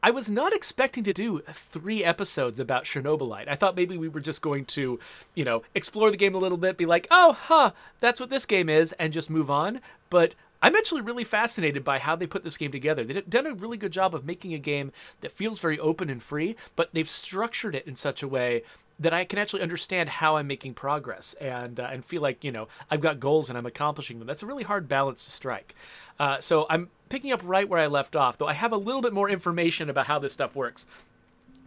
I was not expecting to do 3 episodes about Chernobylite. I thought maybe we were just going to, explore the game a little bit, be like, oh, that's what this game is, and just move on. But I'm actually really fascinated by how they put this game together. They've done a really good job of making a game that feels very open and free, but they've structured it in such a way that I can actually understand how I'm making progress and feel like, I've got goals and I'm accomplishing them. That's a really hard balance to strike. So I'm picking up right where I left off, though I have a little bit more information about how this stuff works.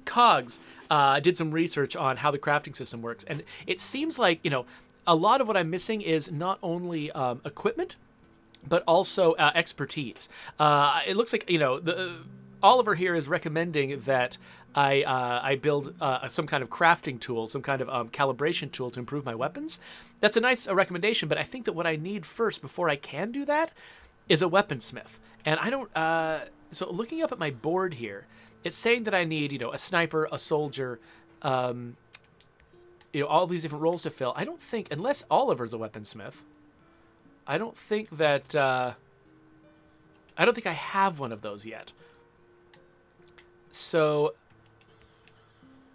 Cogs did some research on how the crafting system works, and it seems like, a lot of what I'm missing is not only equipment, but also expertise. It looks like, Oliver here is recommending that I build some kind of crafting tool, some kind of calibration tool to improve my weapons. That's a nice recommendation, but I think that what I need first, before I can do that, is a weaponsmith. And I don't... so looking up at my board here, it's saying that I need, a sniper, a soldier, all these different roles to fill. I don't think, unless Oliver's a weaponsmith, I don't think that... I don't think I have one of those yet. So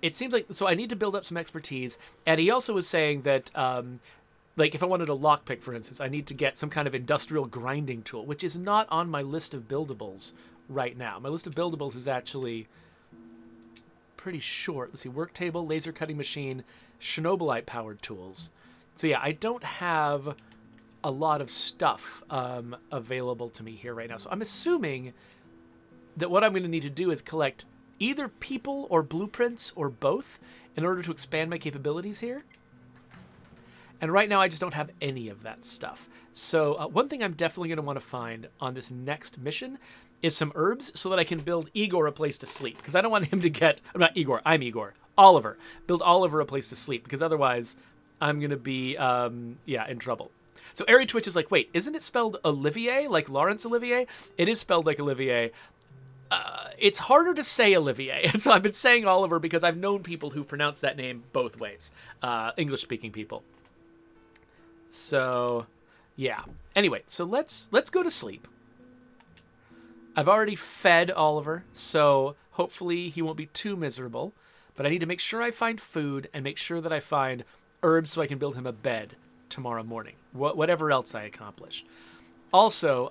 it seems like, so I need to build up some expertise. And he also was saying that, if I wanted a lockpick, for instance, I need to get some kind of industrial grinding tool, which is not on my list of buildables right now. My list of buildables is actually pretty short. Let's see, work table, laser cutting machine, Chernobylite powered tools. So yeah, I don't have a lot of stuff available to me here right now. So I'm assuming that what I'm going to need to do is collect either people or blueprints or both in order to expand my capabilities here. And right now I just don't have any of that stuff. So one thing I'm definitely going to want to find on this next mission is some herbs so that I can build Igor a place to sleep. Because I don't want him to get... I'm not Igor, I'm Igor. Oliver. Build Oliver a place to sleep, because otherwise I'm going to be, in trouble. So Airy Twitch is like, wait, isn't it spelled Olivier, like Laurence Olivier? It is spelled like Olivier. It's harder to say Olivier, and so I've been saying Oliver because I've known people who've pronounced that name both ways, English-speaking people. So, yeah. Anyway, so let's go to sleep. I've already fed Oliver, so hopefully he won't be too miserable. But I need to make sure I find food and make sure that I find herbs so I can build him a bed tomorrow morning. Whatever else I accomplish. Also,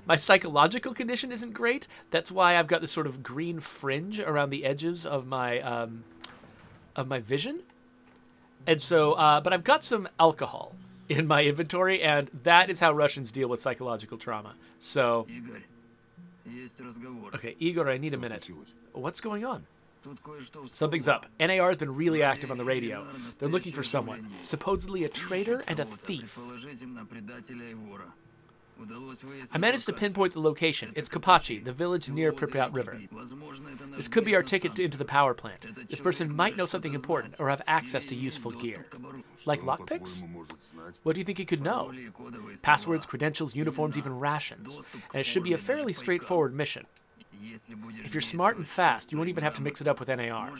my psychological condition isn't great. That's why I've got this sort of green fringe around the edges of my vision. And so, but I've got some alcohol in my inventory, and that is how Russians deal with psychological trauma. So, okay, Igor, I need a minute. What's going on? Something's up. NAR has been really active on the radio. They're looking for someone, supposedly a traitor and a thief. I managed to pinpoint the location. It's Kapachi, the village near Pripyat River. This could be our ticket into the power plant. This person might know something important or have access to useful gear. Like lockpicks? What do you think he could know? Passwords, credentials, uniforms, even rations. And it should be a fairly straightforward mission. If you're smart and fast, you won't even have to mix it up with NAR.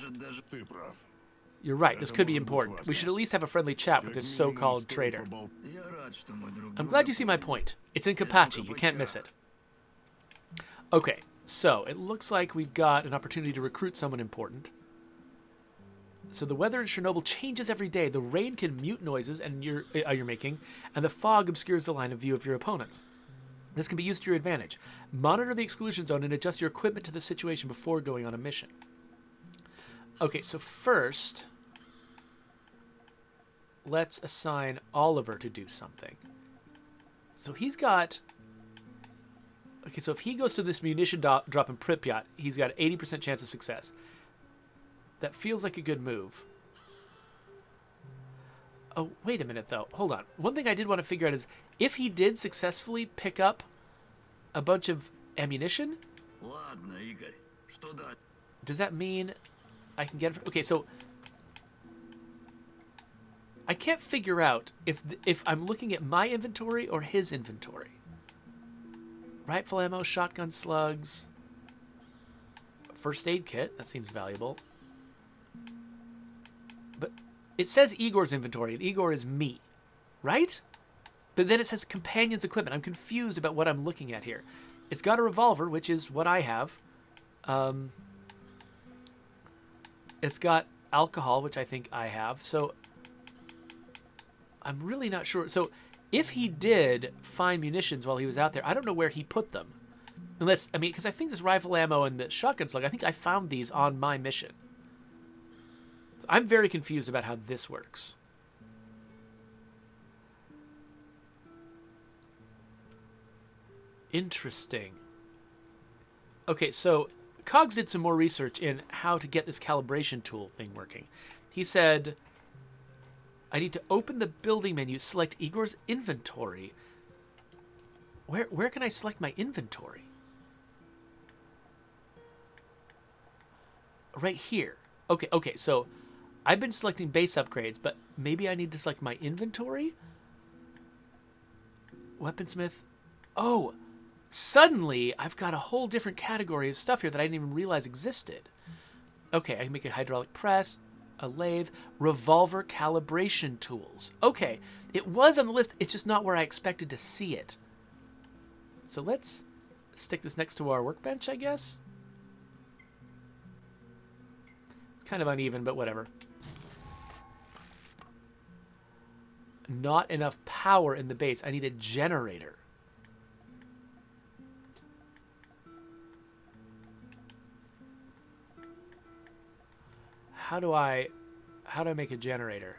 You're right, this could be important. We should at least have a friendly chat with this so-called traitor. I'm glad you see my point. It's in Kapachi, you can't miss it. Okay, so it looks like we've got an opportunity to recruit someone important. So the weather in Chernobyl changes every day. The rain can mute noises you're making, and the fog obscures the line of view of your opponents. This can be used to your advantage. Monitor the exclusion zone and adjust your equipment to the situation before going on a mission. Okay, so first, let's assign Oliver to do something. So he's got... Okay, so if he goes to this munition drop in Pripyat, he's got an 80% chance of success. That feels like a good move. Oh, wait a minute, though. Hold on. One thing I did want to figure out is, if he did successfully pick up a bunch of ammunition, does that mean I can get it? Okay, so I can't figure out if I'm looking at my inventory or his inventory. Rifle ammo, shotgun slugs, first aid kit. That seems valuable. But it says Igor's inventory, and Igor is me, right? But then it says companion's equipment. I'm confused about what I'm looking at here. It's got a revolver, which is what I have. It's got alcohol, which I think I have. So I'm really not sure. So if he did find munitions while he was out there, I don't know where he put them. Unless, I mean, because I think this rifle ammo and the shotgun slug, I think I found these on my mission. So I'm very confused about how this works. Interesting. Okay, so Cogs did some more research in how to get this calibration tool thing working. He said, I need to open the building menu, select Igor's inventory. Where can I select my inventory? Right here. Okay, so I've been selecting base upgrades, but maybe I need to select my inventory? Weaponsmith. Oh, suddenly I've got a whole different category of stuff here that I didn't even realize existed. Okay, I can make a hydraulic press, a lathe, revolver calibration tools. Okay, it was on the list, it's just not where I expected to see it. So let's stick this next to our workbench, I guess. It's kind of uneven, but whatever. Not enough power in the base. I need a generator. How do I make a generator?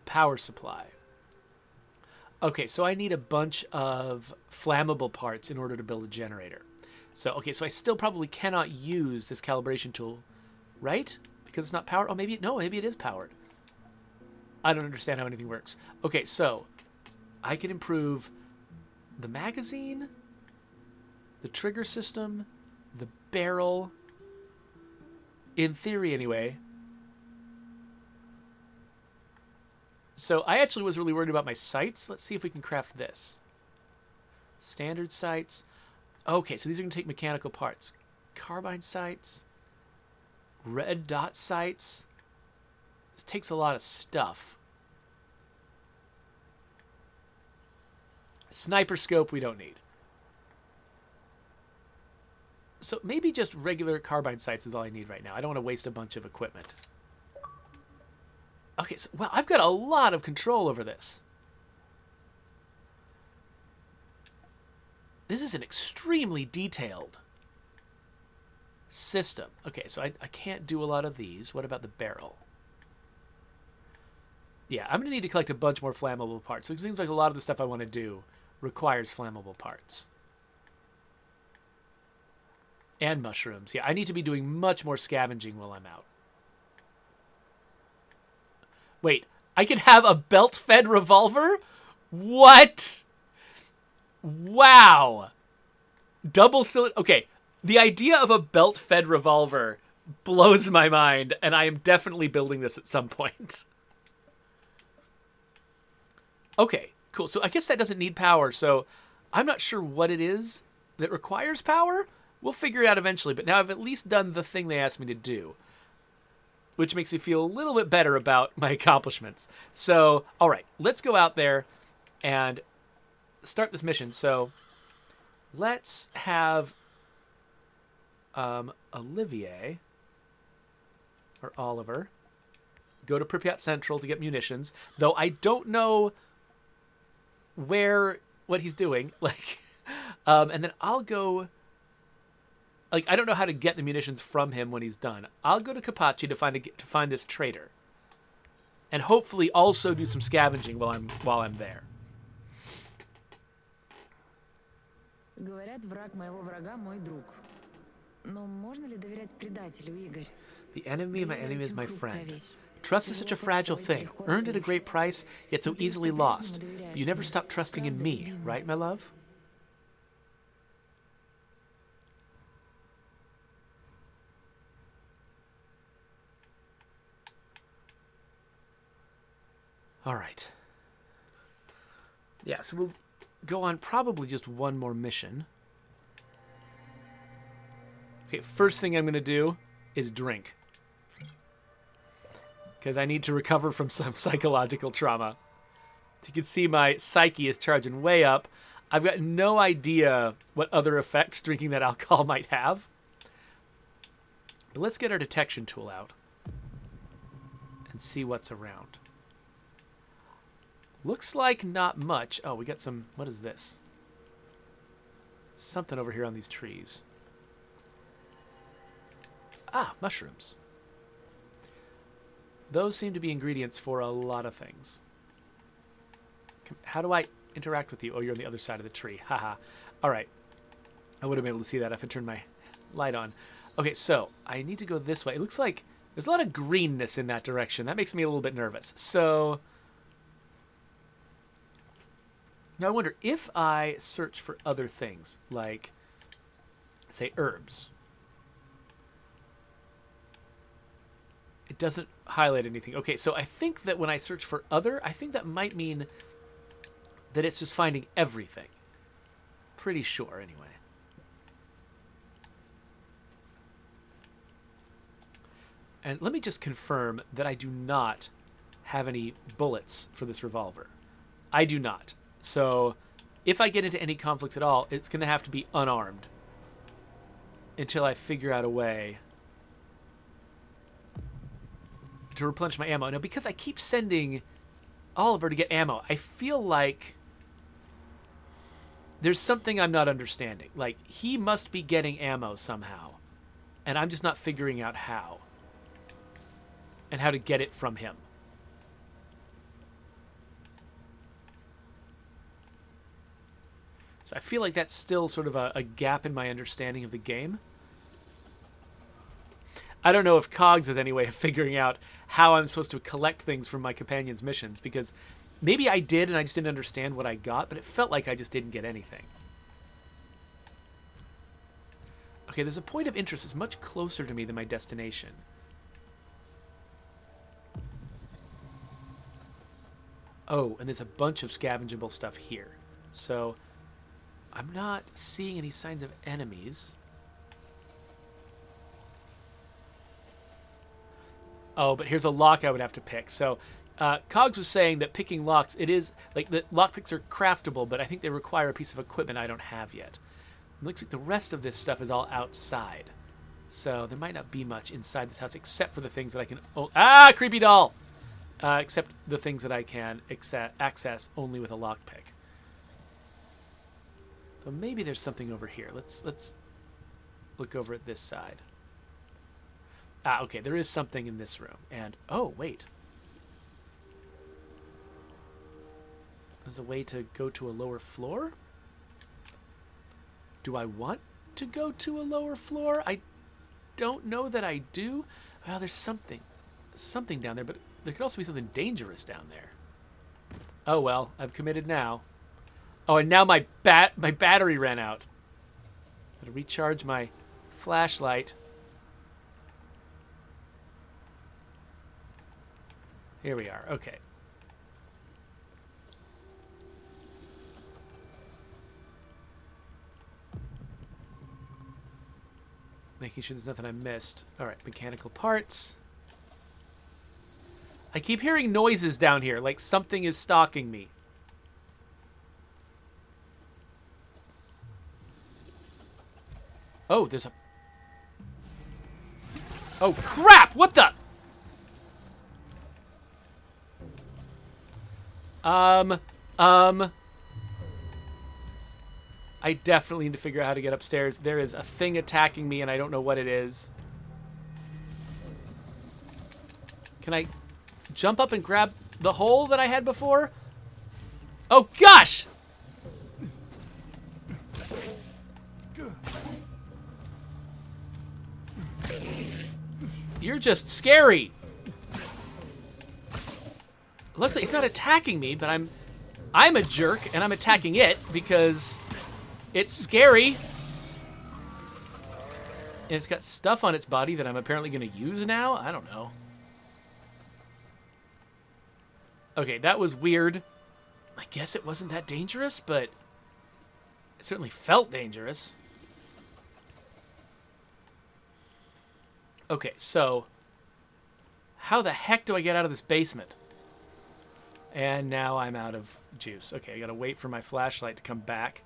Power supply. Okay, so I need a bunch of flammable parts in order to build a generator. So, okay, so I still probably cannot use this calibration tool, right? Because it's not powered. Oh, maybe it is powered. I don't understand how anything works. Okay, so I can improve the magazine, the trigger system, the barrel, in theory anyway. So I actually was really worried about my sights. Let's see if we can craft this. Standard sights. Okay, so these are going to take mechanical parts. Carbine sights. Red dot sights. This takes a lot of stuff. Sniper scope we don't need. So maybe just regular carbine sights is all I need right now. I don't want to waste a bunch of equipment. Okay, so wow, I've got a lot of control over this. This is an extremely detailed system. Okay, so I can't do a lot of these. What about the barrel? Yeah, I'm going to need to collect a bunch more flammable parts. So it seems like a lot of the stuff I want to do requires flammable parts. And mushrooms. Yeah, I need to be doing much more scavenging while I'm out. Wait, I can have a belt-fed revolver? What? Wow. Double cylinder. Okay, the idea of a belt-fed revolver blows my mind, and I am definitely building this at some point. Okay, cool. So I guess that doesn't need power, so I'm not sure what it is that requires power. We'll figure it out eventually, but now I've at least done the thing they asked me to do, which makes me feel a little bit better about my accomplishments. So, all right, let's go out there and start this mission. So let's have Olivier or Oliver go to Pripyat Central to get munitions, though I don't know what he's doing. Like, and then I'll go. Like, I don't know how to get the munitions from him when he's done. I'll go to Kapachi to find this traitor, and hopefully also do some scavenging while I'm there. Говорят, враг моего врага мой друг. Но можно ли доверять предателю, Игорь? The enemy of my enemy is my friend. Trust is such a fragile thing, earned at a great price, yet so easily lost. But you never stop trusting in me, right, my love? All right. Yeah, so we'll go on probably just one more mission. Okay, first thing I'm going to do is drink. Because I need to recover from some psychological trauma. As you can see, my psyche is charging way up. I've got no idea what other effects drinking that alcohol might have. But let's get our detection tool out and see what's around. Looks like not much. Oh, we got some... What is this? Something over here on these trees. Ah, mushrooms. Those seem to be ingredients for a lot of things. How do I interact with you? Oh, you're on the other side of the tree. Haha. All right. I would have been able to see that if I turned my light on. Okay, so I need to go this way. It looks like there's a lot of greenness in that direction. That makes me a little bit nervous. So... Now I wonder if I search for other things, like, say, herbs. It doesn't highlight anything. Okay, so I think that when I search for other, I think that might mean that it's just finding everything. Pretty sure, anyway. And let me just confirm that I do not have any bullets for this revolver. I do not. So, if I get into any conflicts at all, it's going to have to be unarmed until I figure out a way to replenish my ammo. Now, because I keep sending Oliver to get ammo, I feel like there's something I'm not understanding. Like, he must be getting ammo somehow, and I'm just not figuring out how and how to get it from him. So I feel like that's still sort of a gap in my understanding of the game. I don't know if Cogs has any way of figuring out how I'm supposed to collect things from my companion's missions, because maybe I did and I just didn't understand what I got, but it felt like I just didn't get anything. Okay, there's a point of interest that's much closer to me than my destination. Oh, and there's a bunch of scavengeable stuff here. So... I'm not seeing any signs of enemies. Oh, but here's a lock I would have to pick. So, Cogs was saying that picking locks, it is, like, the lockpicks are craftable, but I think they require a piece of equipment I don't have yet. It looks like the rest of this stuff is all outside. So, there might not be much inside this house, except for the things that I can... Oh, ah, creepy doll! Except the things that I can access only with a lockpick. So maybe there's something over here. Let's look over at this side. Ah, okay, there is something in this room. And, oh, wait. There's a way to go to a lower floor? Do I want to go to a lower floor? I don't know that I do. Well, there's something down there, but there could also be something dangerous down there. Oh, well, I've committed now. Oh, and now my battery ran out. Gotta recharge my flashlight. Here we are. Okay. Making sure there's nothing I missed. All right, mechanical parts. I keep hearing noises down here, like something is stalking me. Oh, there's a... Oh, crap! What the... I definitely need to figure out how to get upstairs. There is a thing attacking me, and I don't know what it is. Can I jump up and grab the hole that I had before? Oh, gosh! You're just scary. Luckily, it's not attacking me, but I'm a jerk, and I'm attacking it because it's scary. And it's got stuff on its body that I'm apparently going to use now? I don't know. Okay, that was weird. I guess it wasn't that dangerous, but it certainly felt dangerous. Okay, so how the heck do I get out of this basement? And now I'm out of juice. Okay, I gotta wait for my flashlight to come back.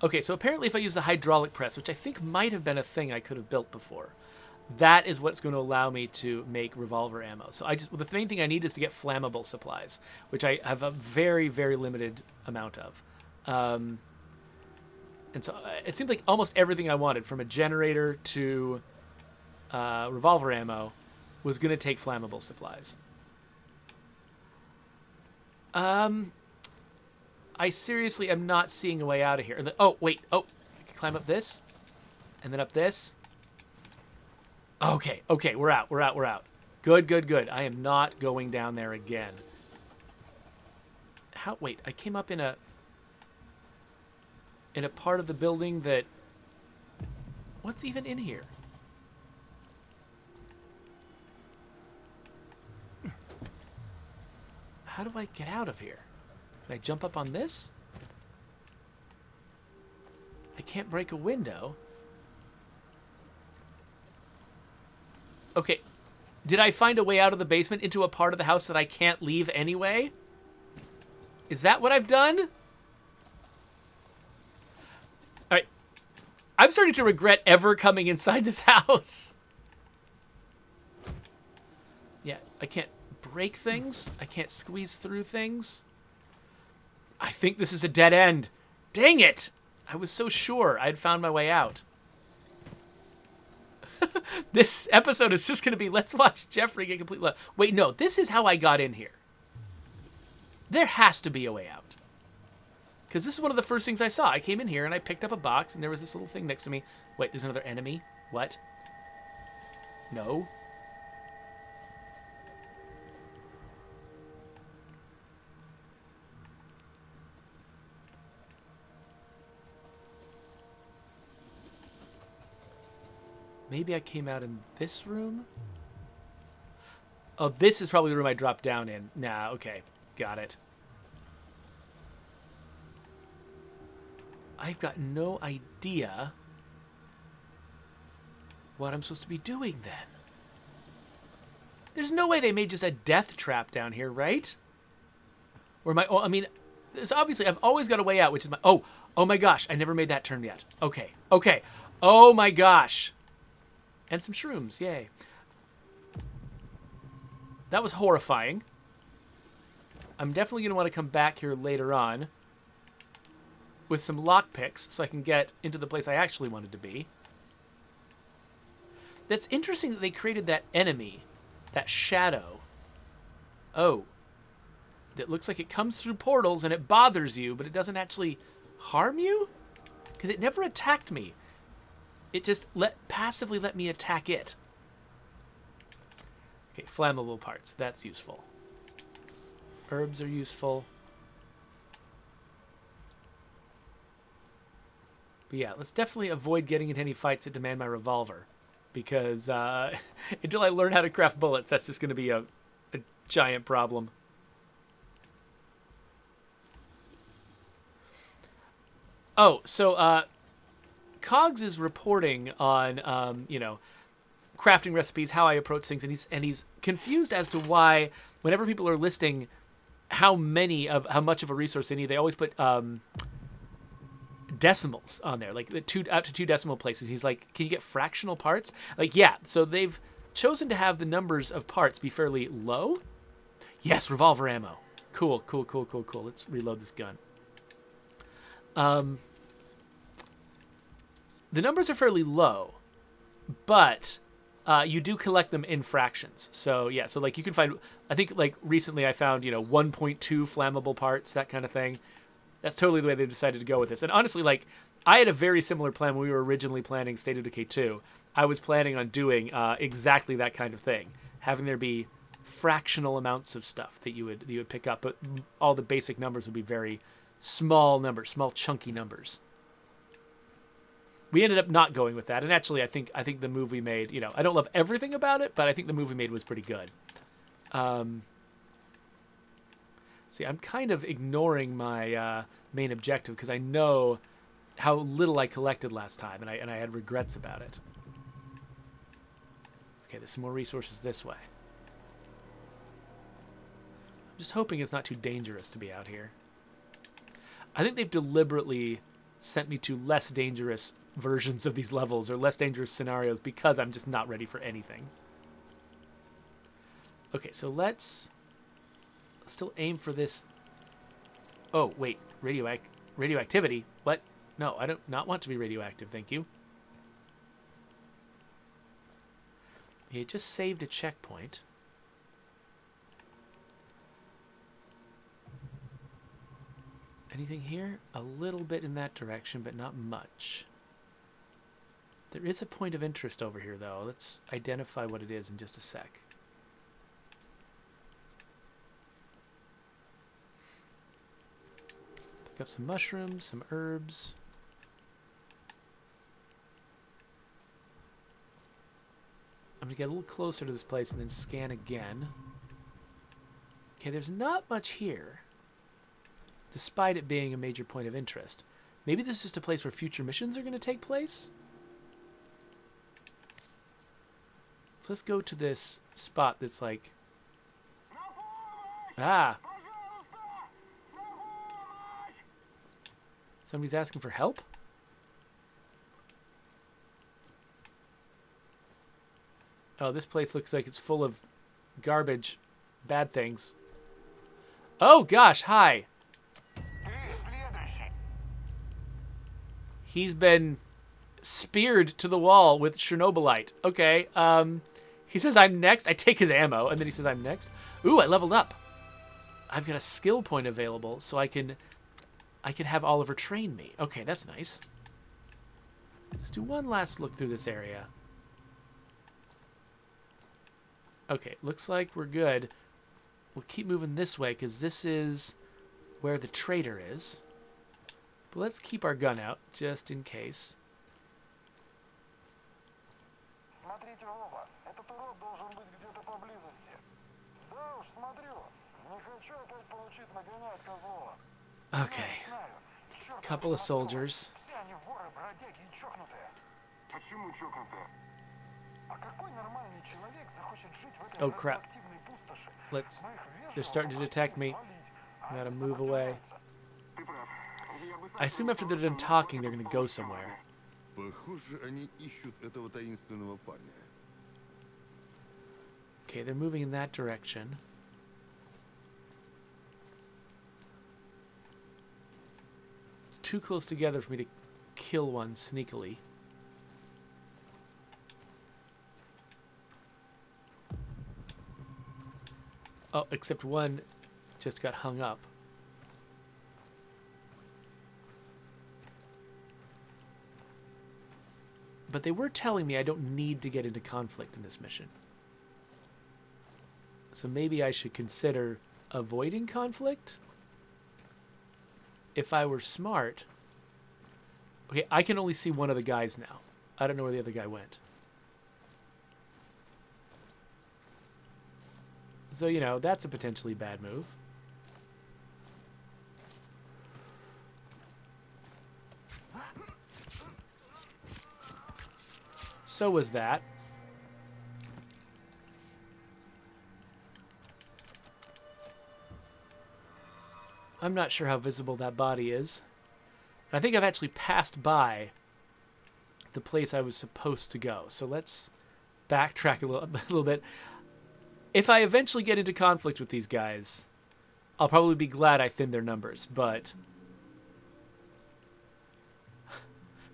Okay, so apparently if I use the hydraulic press, which I think might have been a thing I could have built before, that is what's going to allow me to make revolver ammo. So the main thing I need is to get flammable supplies, which I have a very, very limited amount of. And so it seems like almost everything I wanted, from a generator to revolver ammo, was going to take flammable supplies. I seriously am not seeing a way out of here. Oh, wait. Oh, I can climb up this. And then up this. Okay, we're out. Good. I am not going down there again. Wait, I came up in a part of the building that... What's even in here? How do I get out of here? Can I jump up on this? I can't break a window. Okay. Did I find a way out of the basement into a part of the house that I can't leave anyway? Is that what I've done? All right. I'm starting to regret ever coming inside this house. Yeah, I can't break things. I can't squeeze through things. I think this is a dead end. Dang it! I was so sure I'd found my way out. This episode is just going to be, let's watch Jeffrey get completely lost. Wait, no, this is how I got in here. There has to be a way out. Because this is one of the first things I saw. I came in here and I picked up a box and there was this little thing next to me. Wait, there's another enemy? What? No. Maybe I came out in this room? Oh, this is probably the room I dropped down in. Nah, okay. Got it. I've got no idea what I'm supposed to be doing then. There's no way they made just a death trap down here, right? Or I mean, there's obviously, I've always got a way out, which is my... Oh my gosh, I never made that turn yet. Okay. Oh my gosh. And some shrooms, yay. That was horrifying. I'm definitely going to want to come back here later on with some lockpicks so I can get into the place I actually wanted to be. That's interesting that they created that enemy, that shadow. Oh. That looks like it comes through portals and it bothers you, but it doesn't actually harm you? Because it never attacked me. It just passively let me attack it. Okay, flammable parts. That's useful. Herbs are useful. But yeah, let's definitely avoid getting into any fights that demand my revolver. Because until I learn how to craft bullets, that's just going to be a giant problem. Oh, so... Cogs is reporting on, crafting recipes, how I approach things, and he's confused as to why, whenever people are listing how much of a resource they need, they always put decimals on there, like out to 2 decimal places. He's like, can you get fractional parts? Like, yeah. So they've chosen to have the numbers of parts be fairly low. Yes, revolver ammo. Cool. Let's reload this gun. The numbers are fairly low, but you do collect them in fractions. So, yeah, so, like, you can find... I think, like, recently I found, 1.2 flammable parts, that kind of thing. That's totally the way they decided to go with this. And honestly, like, I had a very similar plan when we were originally planning State of Decay 2. I was planning on doing exactly that kind of thing. Having there be fractional amounts of stuff that you would pick up, but all the basic numbers would be very small numbers, small chunky numbers. We ended up not going with that, and actually, I think the move we made, I don't love everything about it, but I think the move we made was pretty good. See, I'm kind of ignoring my main objective because I know how little I collected last time, and I had regrets about it. Okay, there's some more resources this way. I'm just hoping it's not too dangerous to be out here. I think they've deliberately sent me to less dangerous versions of these levels or less dangerous scenarios because I'm just not ready for anything. Okay, so let's still aim for this. Oh, wait. Radioactivity? What? No, I do not want to be radioactive, thank you. He just saved a checkpoint. Anything here? A little bit in that direction, but not much. There is a point of interest over here, though. Let's identify what it is in just a sec. Pick up some mushrooms, some herbs. I'm going to get a little closer to this place and then scan again. Okay, there's not much here, despite it being a major point of interest. Maybe this is just a place where future missions are going to take place? So let's go to this spot that's like... Ah! Somebody's asking for help? Oh, this place looks like it's full of garbage, bad things. Oh gosh, hi! He's been speared to the wall with CHERNOBYLITE. Okay, he says I'm next. I take his ammo, and then he says I'm next. Ooh, I leveled up. I've got a skill point available, so I can have Oliver train me. Okay, that's nice. Let's do one last look through this area. Okay, looks like we're good. We'll keep moving this way, because this is where the traitor is. But let's keep our gun out, just in case. Okay. Couple of soldiers. Oh crap. They're starting to detect me. I gotta move away. I assume after they're done talking, they're gonna go somewhere. Okay, they're moving in that direction. It's too close together for me to kill one sneakily. Oh, except one just got hung up. But they were telling me I don't need to get into conflict in this mission. So maybe I should consider avoiding conflict? If I were smart... Okay, I can only see one of the guys now. I don't know where the other guy went. So, you know, that's a potentially bad move. So was that. I'm not sure how visible that body is. I think I've actually passed by the place I was supposed to go. So let's backtrack a little bit. If I eventually get into conflict with these guys, I'll probably be glad I thinned their numbers, but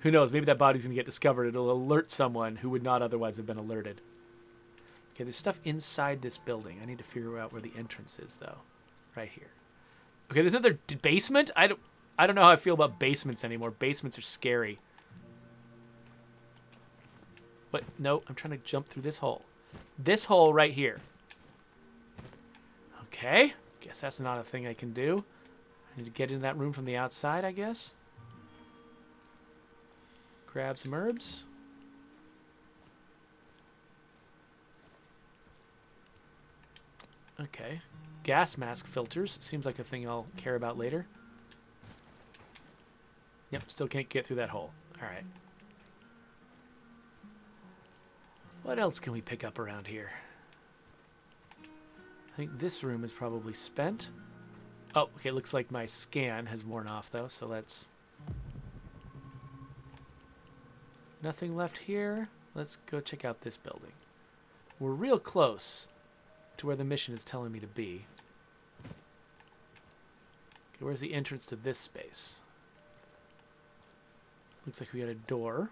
who knows? Maybe that body's going to get discovered. It'll alert someone who would not otherwise have been alerted. Okay, there's stuff inside this building. I need to figure out where the entrance is, though. Right here. Okay, there's another basement? I don't know how I feel about basements anymore. Basements are scary. But no, I'm trying to jump through this hole. This hole right here. Okay, guess that's not a thing I can do. I need to get into that room from the outside, I guess. Grab some herbs. Okay. Gas mask filters. Seems like a thing I'll care about later. Yep, still can't get through that hole. All right. What else can we pick up around here? I think this room is probably spent. Oh, okay, looks like my scan has worn off, though, so let's... Nothing left here. Let's go check out this building. We're real close to where the mission is telling me to be. Okay, where's the entrance to this space? Looks like we got a door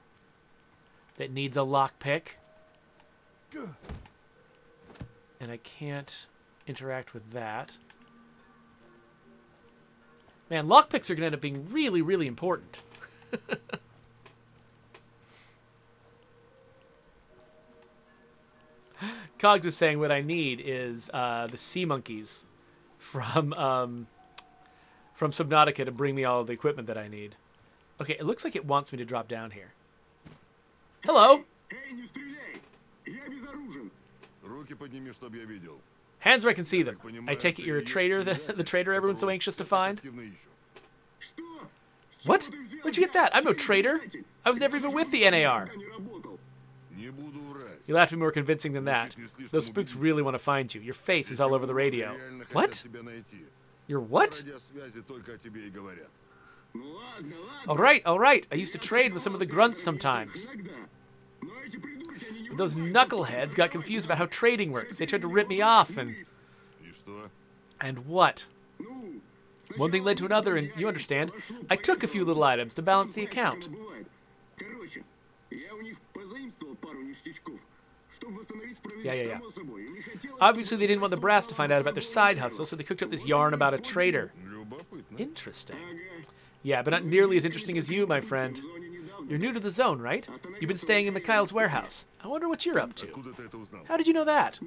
that needs a lockpick. And I can't interact with that. Man, lockpicks are going to end up being really, really important. Cogs is saying what I need is the sea monkeys from Subnautica to bring me all of the equipment that I need. Okay, it looks like it wants me to drop down here. Hello. Hands where I can see them. I take it you're a traitor, the traitor everyone's so anxious to find? What? Where'd you get that? I'm no traitor. I was never even with the NAR. You'll have to be more convincing than that. Those spooks really want to find you. Your face is all over the radio. What? Your what? All right. I used to trade with some of the grunts sometimes. But those knuckleheads got confused about how trading works. They tried to rip me off and... And what? One thing led to another, and you understand. I took a few little items to balance the account. Yeah. Obviously, they didn't want the brass to find out about their side hustle, so they cooked up this yarn about a traitor. Interesting. Yeah, but not nearly as interesting as you, my friend. You're new to the zone, right? You've been staying in Mikhail's warehouse. I wonder what you're up to. How did you know that?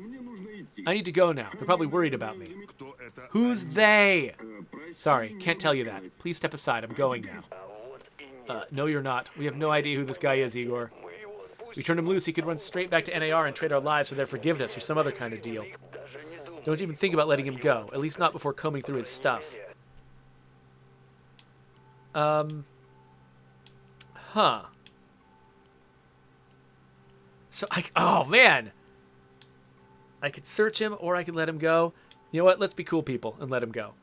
I need to go now. They're probably worried about me. Who's they? Sorry, can't tell you that. Please step aside. I'm going now. No, you're not. We have no idea who this guy is, Igor. We turned him loose, he could run straight back to NAR and trade our lives for their forgiveness or some other kind of deal. Don't even think about letting him go, at least not before combing through his stuff. Huh. So oh man. I could search him or I could let him go. You know what? Let's be cool people and let him go.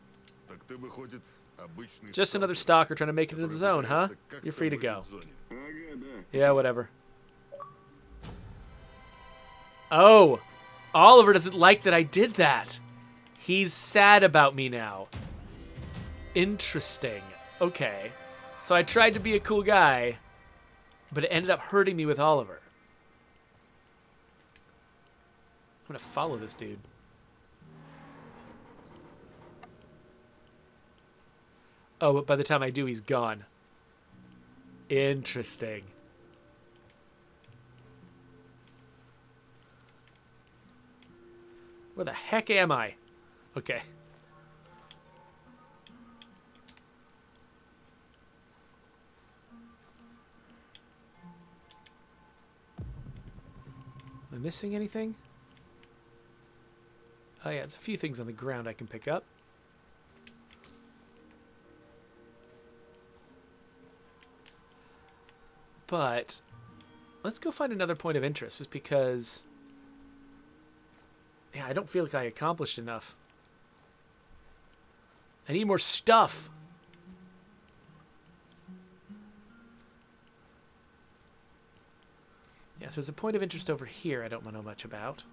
Just another stalker trying to make it into the zone, huh? You're free to go. Yeah, whatever. Oh, Oliver doesn't like that I did that. He's sad about me now. Interesting. Okay. So I tried to be a cool guy, but it ended up hurting me with Oliver. I'm going to follow this dude. Oh, but by the time I do, he's gone. Interesting. Where the heck am I? Okay. Am I missing anything? Oh yeah, there's a few things on the ground I can pick up. But let's go find another point of interest, just because... Yeah, I don't feel like I accomplished enough. I need more stuff. Yeah, so there's a point of interest over here I don't know much about.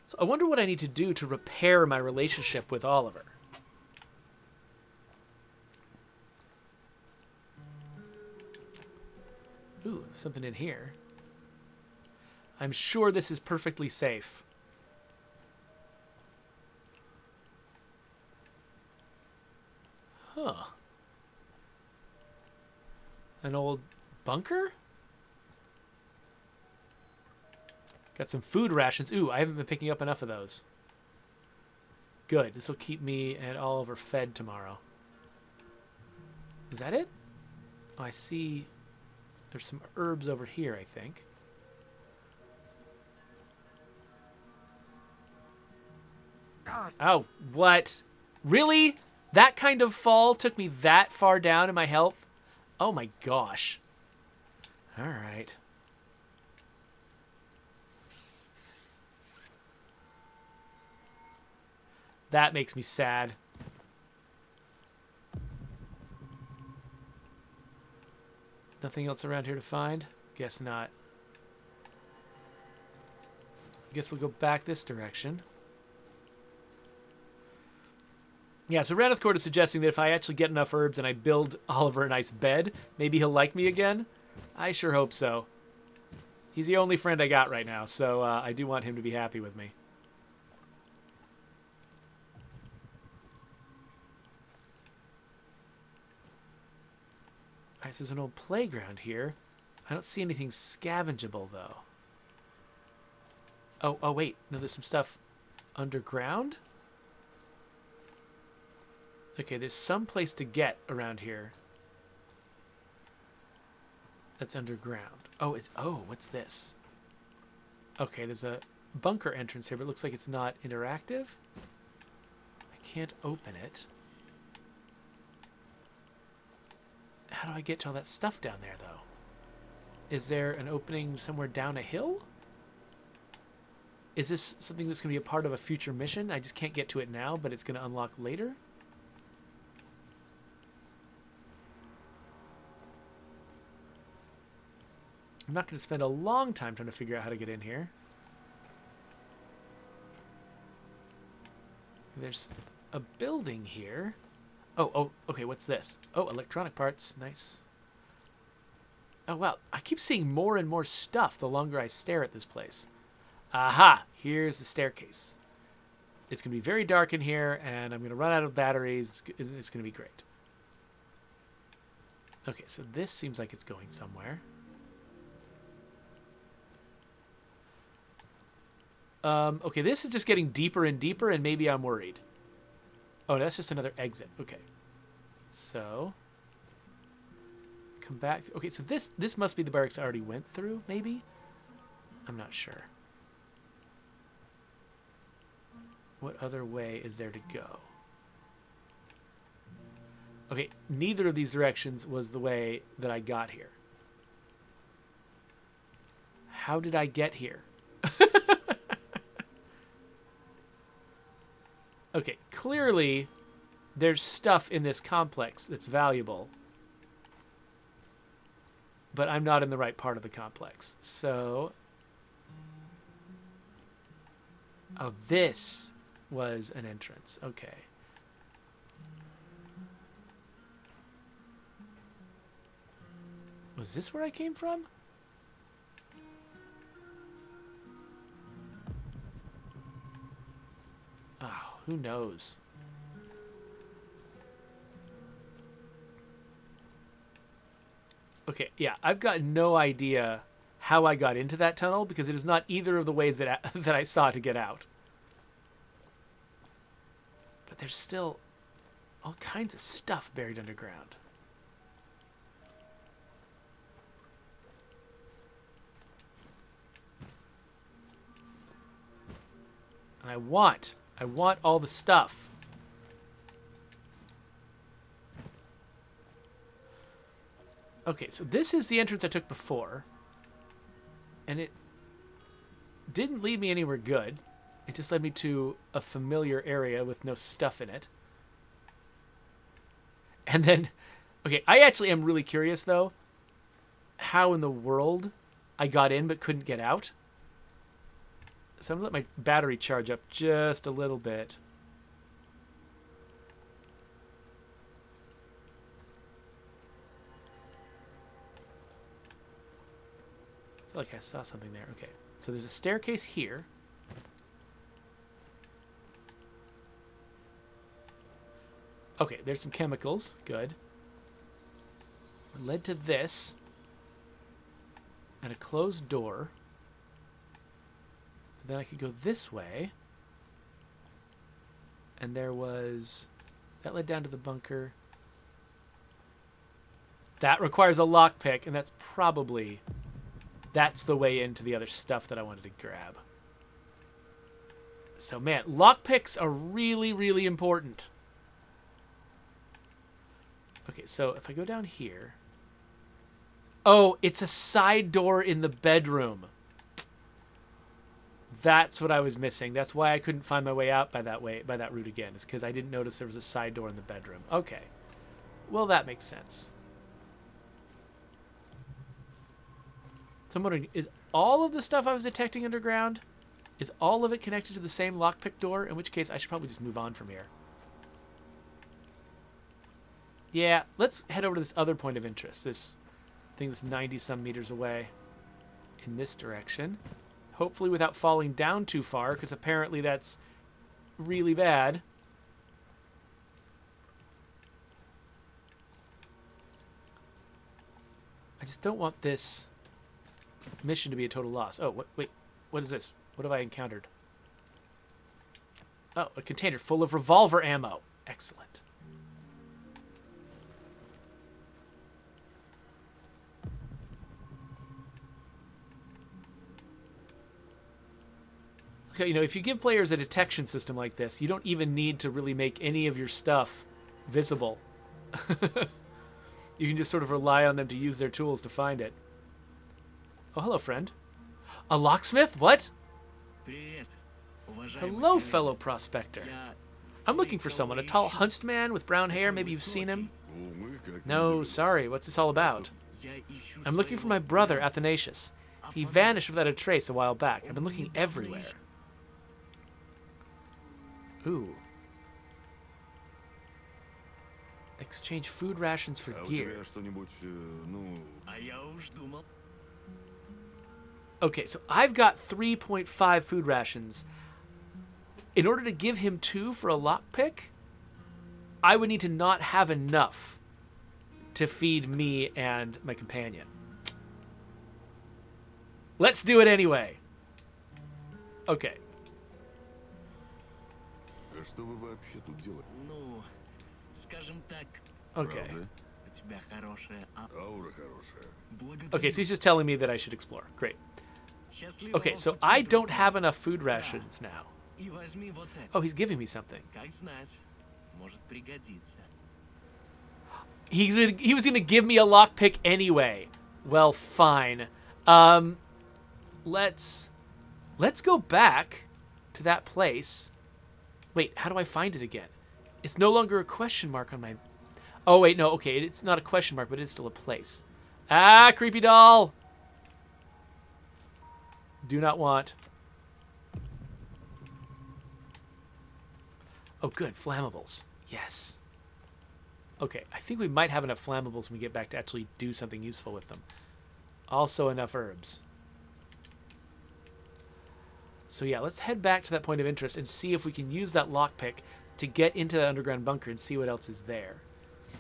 So I wonder what I need to do to repair my relationship with Oliver. Ooh, there's something in here. I'm sure this is perfectly safe. Huh. An old bunker? Got some food rations. Ooh, I haven't been picking up enough of those. Good. This will keep me and Oliver fed tomorrow. Is that it? Oh, I see there's some herbs over here, I think. Oh, what? Really? That kind of fall took me that far down in my health. Oh my gosh. All right. That makes me sad. Nothing else around here to find? Guess not. Guess we'll go back this direction. Yeah, so Ranithcord is suggesting that if I actually get enough herbs and I build Oliver a nice bed, maybe he'll like me again. I sure hope so. He's the only friend I got right now, so I do want him to be happy with me. Alright, so there's an old playground here. I don't see anything scavengeable, though. Oh, wait. No, there's some stuff underground? Okay, there's some place to get around here. That's underground. Oh, what's this? Okay, there's a bunker entrance here, but it looks like it's not interactive. I can't open it. How do I get to all that stuff down there, though? Is there an opening somewhere down a hill? Is this something that's going to be a part of a future mission? I just can't get to it now, but it's going to unlock later? I'm not going to spend a long time trying to figure out how to get in here. There's a building here. Oh, okay, what's this? Oh, electronic parts. Nice. Oh, wow. I keep seeing more and more stuff the longer I stare at this place. Aha! Here's the staircase. It's going to be very dark in here, and I'm going to run out of batteries. It's going to be great. Okay, so this seems like it's going somewhere. Okay, this is just getting deeper and deeper, and maybe I'm worried. Oh, that's just another exit. Okay. So, come back. Okay, so this must be the barracks I already went through, maybe? I'm not sure. What other way is there to go? Okay, neither of these directions was the way that I got here. How did I get here? Okay, clearly there's stuff in this complex that's valuable. But I'm not in the right part of the complex. So... Oh, this was an entrance. Okay. Was this where I came from? Oh, who knows? Okay, yeah, I've got no idea how I got into that tunnel because it is not either of the ways that I saw to get out. But there's still all kinds of stuff buried underground. And I want all the stuff. Okay, so this is the entrance I took before. And it didn't lead me anywhere good. It just led me to a familiar area with no stuff in it. And then, okay, I actually am really curious, though, how in the world I got in but couldn't get out. So I'm going to let my battery charge up just a little bit. I feel like I saw something there. Okay, so there's a staircase here. Okay, there's some chemicals. Good. It led to this. And a closed door. But then I could go this way. And there was... That led down to the bunker. That requires a lockpick, and that's probably... That's the way into the other stuff that I wanted to grab. So, man, lockpicks are really, really important. Okay, so if I go down here... Oh, it's a side door in the bedroom. That's what I was missing. That's why I couldn't find my way out by that route again. Is because I didn't notice there was a side door in the bedroom. Okay. Well, that makes sense. So I'm wondering, is all of the stuff I was detecting underground, is all of it connected to the same lockpick door? In which case, I should probably just move on from here. Yeah, let's head over to this other point of interest. This thing that's 90-some meters away in this direction. Hopefully without falling down too far, because apparently that's really bad. I just don't want this mission to be a total loss. Oh, wait, what is this? What have I encountered? Oh, a container full of revolver ammo. Excellent. Okay, you know, if you give players a detection system like this, you don't even need to really make any of your stuff visible. You can just sort of rely on them to use their tools to find it. Oh, hello, friend. A locksmith? What? Hello, fellow prospector. I'm looking for someone. A tall, hunched man with brown hair. Maybe you've seen him? No, sorry. What's this all about? I'm looking for my brother, Athanasius. He vanished without a trace a while back. I've been looking everywhere. Ooh. Exchange food rations for gear. Okay, so I've got 3.5 food rations. In order to give him 2 for a lockpick, I would need to not have enough to feed me and my companion. Let's do it anyway. Okay. Okay. Okay, so he's just telling me that I should explore. Great. Okay, so I don't have enough food rations now. Oh, he's giving me something. He was going to give me a lockpick anyway. Well, fine. Let's go back to that place. Wait, how do I find it again? It's no longer a question mark on my... Oh, wait, no, okay, it's not a question mark, but it's still a place. Ah, creepy doll! Do not want. Oh, good, flammables. Yes. Okay, I think we might have enough flammables when we get back to actually do something useful with them. Also enough herbs. So yeah, let's head back to that point of interest and see if we can use that lockpick to get into that underground bunker and see what else is there.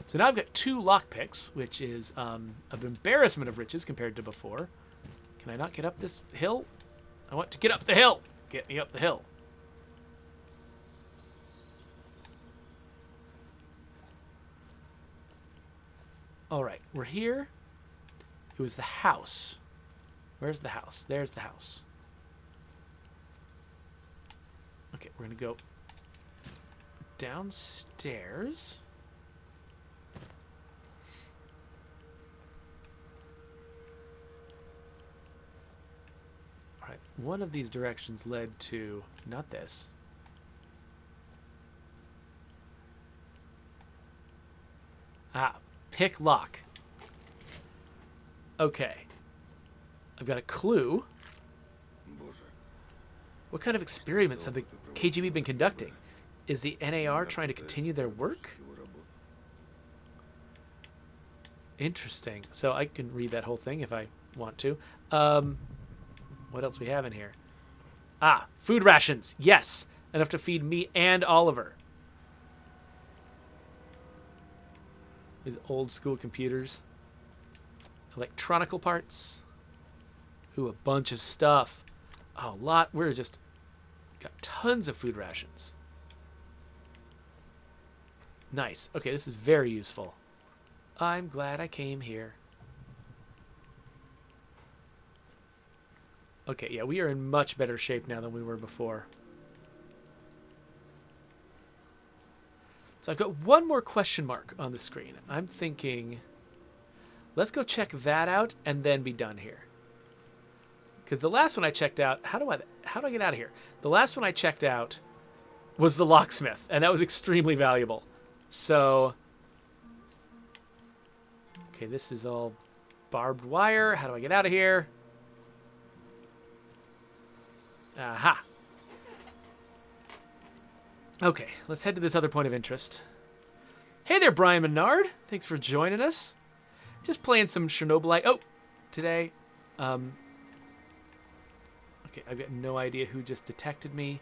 So now I've got 2 lockpicks, which is an embarrassment of riches compared to before. Can I not get up this hill? I want to get up the hill. Get me up the hill. All right, we're here. It was the house. Where's the house? There's the house. Okay, we're going to go downstairs. All right, one of these directions led to not this. Ah, pick lock. Okay. I've got a clue. What kind of experiments have the KGB been conducting? Is the NAR trying to continue their work? Interesting. So I can read that whole thing if I want to. What else we have in here? Ah, food rations. Yes. Enough to feed me and Oliver. These old school computers. Electronical parts. Ooh, a bunch of stuff. Oh, a lot. We're just got tons of food rations. Nice. Okay, this is very useful. I'm glad I came here. Okay, yeah, we are in much better shape now than we were before. So I've got one more question mark on the screen. I'm thinking, let's go check that out and then be done here. Because the last one I checked out, how do I get out of here? The last one I checked out was the locksmith, and that was extremely valuable. So, okay, this is all barbed wire. How do I get out of here? Aha. Okay, let's head to this other point of interest. Hey there, Brian Menard. Thanks for joining us. Just playing some CHERNOBYLITE. Oh, today. Okay, I've got no idea who just detected me.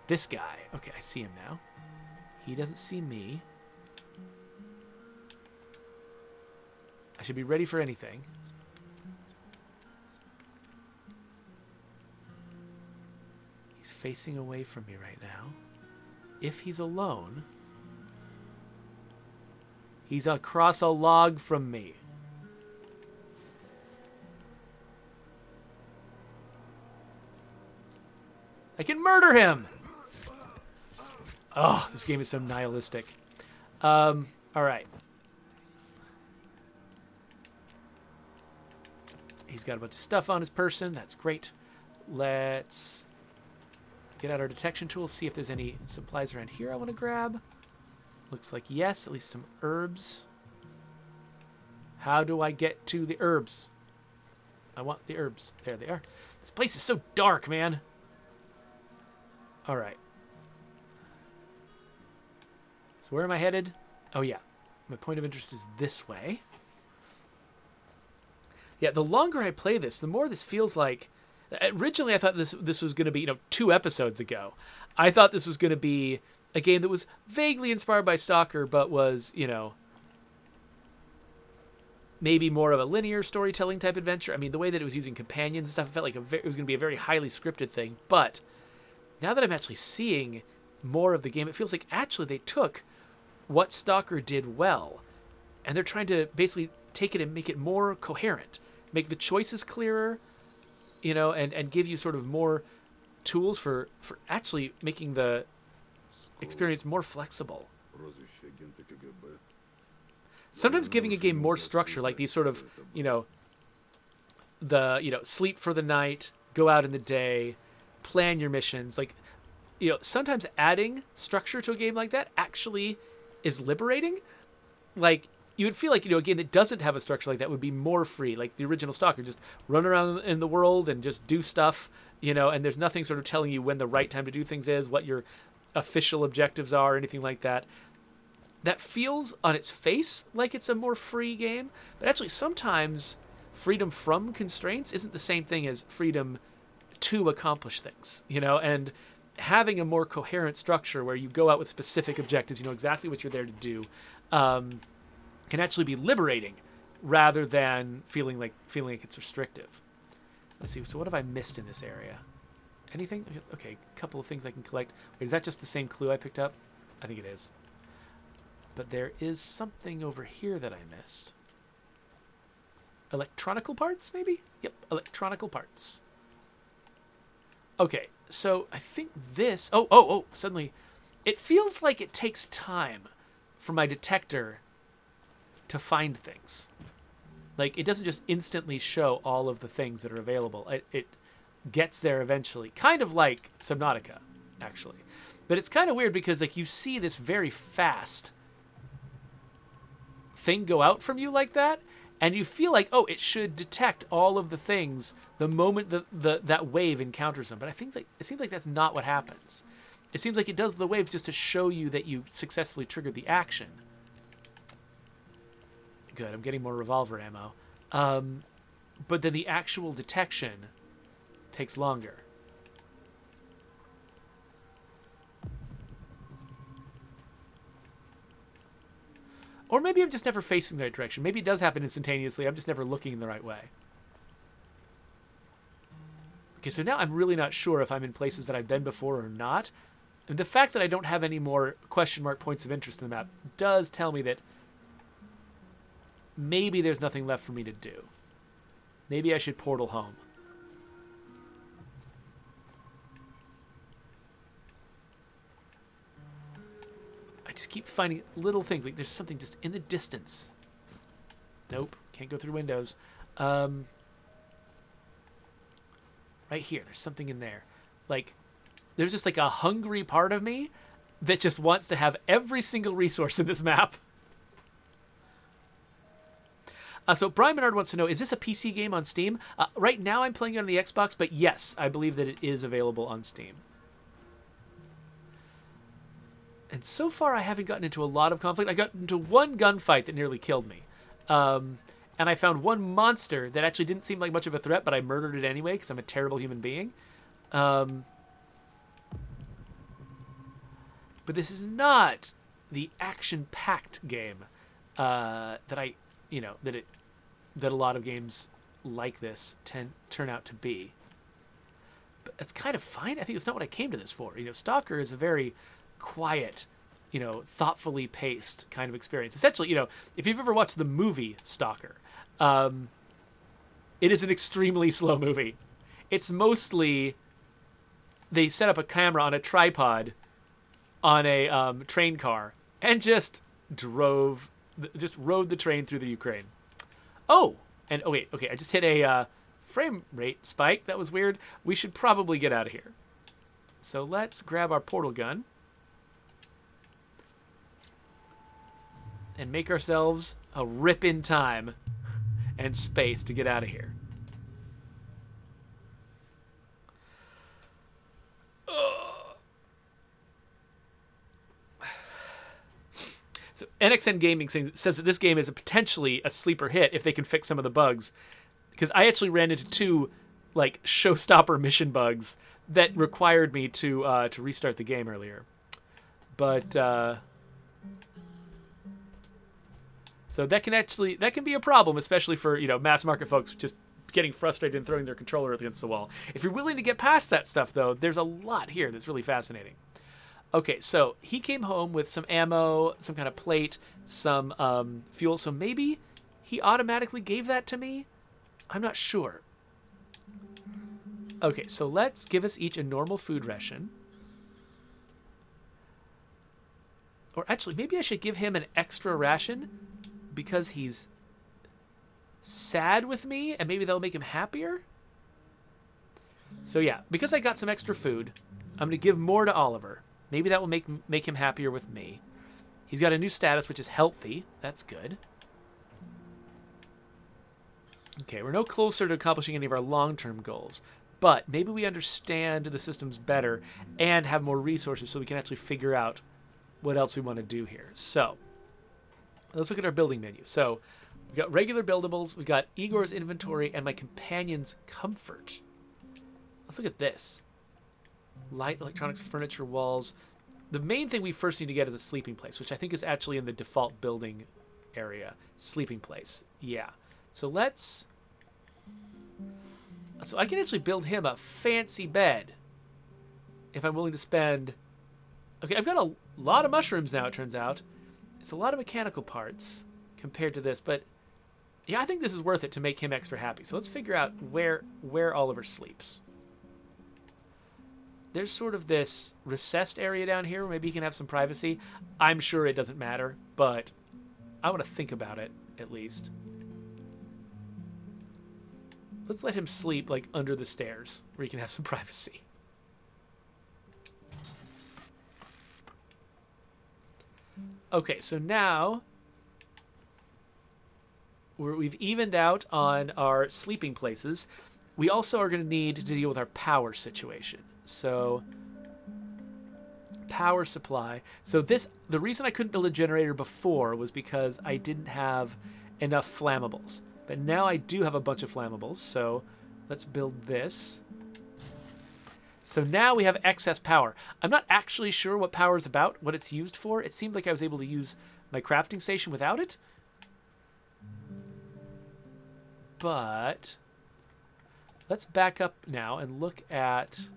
This guy. Okay, I see him now. He doesn't see me. I should be ready for anything. He's facing away from me right now. If he's alone, he's across a log from me. I can murder him! Oh, this game is so nihilistic. All right. He's got a bunch of stuff on his person. That's great. Let's get out our detection tool, see if there's any supplies around here I want to grab. Looks like yes, at least some herbs. How do I get to the herbs? I want the herbs. There they are. This place is so dark, man. All right. So where am I headed? Oh, yeah. My point of interest is this way. Yeah, the longer I play this, the more this feels like... Originally, I thought this was going to be, 2 episodes ago. I thought this was going to be a game that was vaguely inspired by Stalker, but was, maybe more of a linear storytelling type adventure. I mean, the way that it was using companions and stuff, it felt like it was going to be a very highly scripted thing. But now that I'm actually seeing more of the game, it feels like actually they took what Stalker did well, and they're trying to basically take it and make it more coherent, make the choices clearer, and give you sort of more tools for actually making the experience more flexible. Sometimes giving a game more structure, like these sort of, sleep for the night, go out in the day, plan your missions. Like, sometimes adding structure to a game like that actually is liberating. Like, you would feel like, a game that doesn't have a structure like that would be more free. Like the original Stalker, just run around in the world and just do stuff, and there's nothing sort of telling you when the right time to do things is, what your official objectives are, anything like that. That feels on its face like it's a more free game, but actually sometimes freedom from constraints isn't the same thing as freedom to accomplish things, and having a more coherent structure where you go out with specific objectives, you know exactly what you're there to do, can actually be liberating rather than feeling like it's restrictive. Let's see. So what have I missed in this area? Anything? Okay, a couple of things I can collect. Wait, is that just the same clue I picked up? I think it is. But there is something over here that I missed. Electronical parts, maybe? Yep, electronical parts. Okay, so I think this... Oh, suddenly... It feels like it takes time for my detector to find things. Like, it doesn't just instantly show all of the things that are available. It gets there eventually. Kind of like Subnautica, actually. But it's kind of weird because, like, you see this very fast thing go out from you like that, and you feel like, oh, it should detect all of the things the moment that wave encounters them. But it seems like that's not what happens. It seems like it does the waves just to show you that you successfully triggered the action. Good, I'm getting more revolver ammo. But then the actual detection takes longer. Or maybe I'm just never facing the right direction. Maybe it does happen instantaneously. I'm just never looking in the right way. Okay, so now I'm really not sure if I'm in places that I've been before or not. And the fact that I don't have any more question mark points of interest in the map does tell me that maybe there's nothing left for me to do. Maybe I should portal home. just keep finding little things. Like there's something just in the distance. Nope, can't go through windows. Right here, there's something in there. Like, there's just like a hungry part of me that just wants to have every single resource in this map. So Brian Menard wants to know, is this a PC game on Steam? Right now I'm playing it on the Xbox, but yes, I believe that it is available on Steam. And so far I haven't gotten into a lot of conflict. I got into one gunfight that nearly killed me. And I found one monster that actually didn't seem like much of a threat, but I murdered it anyway because I'm a terrible human being. But this is not the action-packed game that a lot of games like this turn out to be. But it's kind of fine. I think it's not what I came to this for. Stalker is a very quiet, thoughtfully paced kind of experience. Essentially, if you've ever watched the movie Stalker, it is an extremely slow movie. It's mostly they set up a camera on a tripod on a train car and just rode the train through the Ukraine. Oh, and okay, I just hit a frame rate spike. That was weird. We should probably get out of here. So let's grab our portal gun and make ourselves a rip in time and space to get out of here. So NXN Gaming says that this game is potentially a sleeper hit if they can fix some of the bugs. Because I actually ran into two showstopper mission bugs that required me to restart the game earlier. But so that can be a problem, especially for mass market folks just getting frustrated and throwing their controller against the wall. If you're willing to get past that stuff, though, there's a lot here that's really fascinating. Okay, so he came home with some ammo, some kind of plate, some fuel. So maybe he automatically gave that to me? I'm not sure. Okay, so let's give us each a normal food ration. Or actually, maybe I should give him an extra ration because he's sad with me, and maybe that'll make him happier? So yeah, because I got some extra food, I'm going to give more to Oliver. Maybe that will make him happier with me. He's got a new status, which is healthy. That's good. Okay, we're no closer to accomplishing any of our long-term goals. But maybe we understand the systems better and have more resources so we can actually figure out what else we want to do here. So, let's look at our building menu. So, we've got regular buildables, we've got Igor's inventory, and my companion's comfort. Let's look at this. Light, electronics, furniture, walls. The main thing we first need to get is a sleeping place, which I think is actually in the default building area. Sleeping place. Yeah. So I can actually build him a fancy bed if I'm willing to spend... Okay, I've got a lot of mushrooms now, it turns out. It's a lot of mechanical parts compared to this, but yeah, I think this is worth it to make him extra happy. So let's figure out where Oliver sleeps. There's sort of this recessed area down here where maybe he can have some privacy. I'm sure it doesn't matter, but I want to think about it, at least. Let's let him sleep, under the stairs, where he can have some privacy. Okay, so now we've evened out on our sleeping places. We also are going to need to deal with our power situation. So, power supply. So the reason I couldn't build a generator before was because I didn't have enough flammables. But now I do have a bunch of flammables, so let's build this. So now we have excess power. I'm not actually sure what power is about, what it's used for. It seemed like I was able to use my crafting station without it. But let's back up now and look at...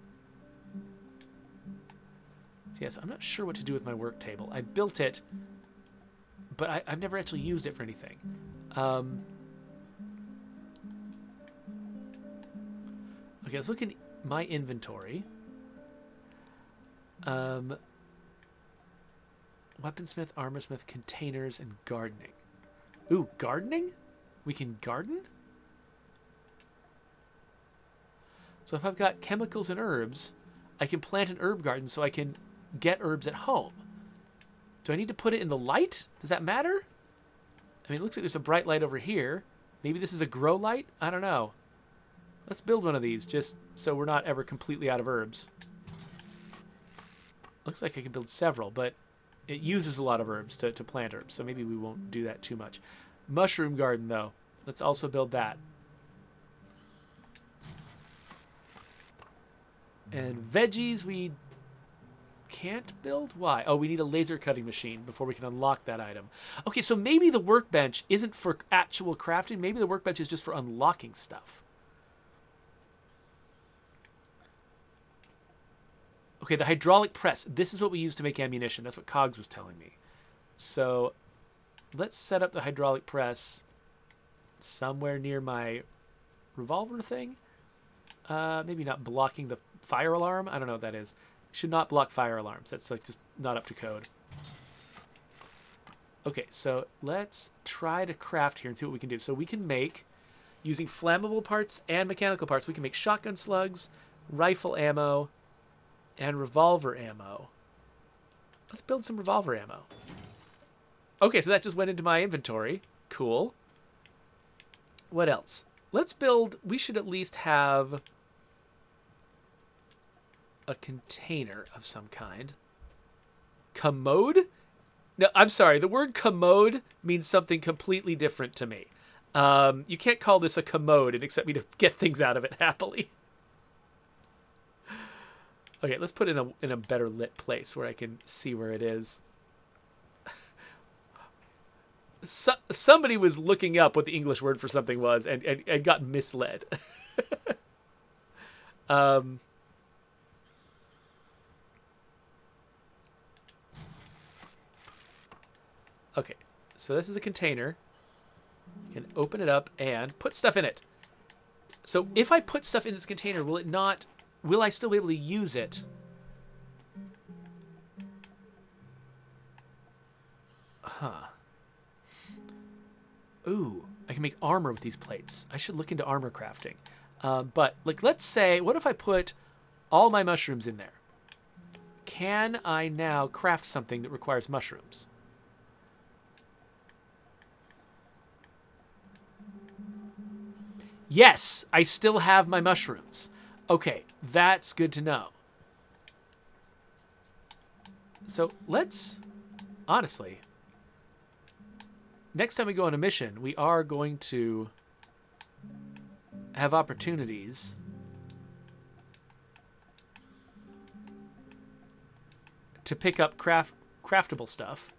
Yes, I'm not sure what to do with my work table. I built it, but I've never actually used it for anything. Okay, let's look in my inventory. Weaponsmith, armorsmith, containers, and gardening. Ooh, gardening? We can garden? So if I've got chemicals and herbs, I can plant an herb garden so I can get herbs at home. Do I need to put it in the light? Does that matter? I mean, it looks like there's a bright light over here. Maybe this is a grow light? I don't know. Let's build one of these just so we're not ever completely out of herbs. Looks like I can build several, but it uses a lot of herbs to plant herbs, so maybe we won't do that too much. Mushroom garden, though. Let's also build that. And veggies we can't build? Why? Oh, we need a laser cutting machine before we can unlock that item. Okay, so maybe the workbench isn't for actual crafting. Maybe the workbench is just for unlocking stuff. Okay, the hydraulic press. This is what we use to make ammunition. That's what Cogs was telling me. So let's set up the hydraulic press somewhere near my revolver thing. Maybe not blocking the fire alarm. I don't know what that is. Should not block fire alarms. That's like just not up to code. Okay, so let's try to craft here and see what we can do. So we can make, using flammable parts and mechanical parts, we can make shotgun slugs, rifle ammo, and revolver ammo. Let's build some revolver ammo. Okay, so that just went into my inventory. Cool. What else? Let's build, we should at least have a container of some kind. Commode? No, I'm sorry. The word commode means something completely different to me. You can't call this a commode and expect me to get things out of it happily. Okay, let's put it in a better lit place where I can see where it is. Somebody was looking up what the English word for something was and got misled. Okay, so this is a container. You can open it up and put stuff in it. So if I put stuff in this container, will I still be able to use it? Huh. Ooh, I can make armor with these plates. I should look into armor crafting. But like, let's say, what if I put all my mushrooms in there? Can I now craft something that requires mushrooms? Yes, I still have my mushrooms. Okay, that's good to know. So let's, honestly, next time we go on a mission, we are going to have opportunities to pick up craftable stuff.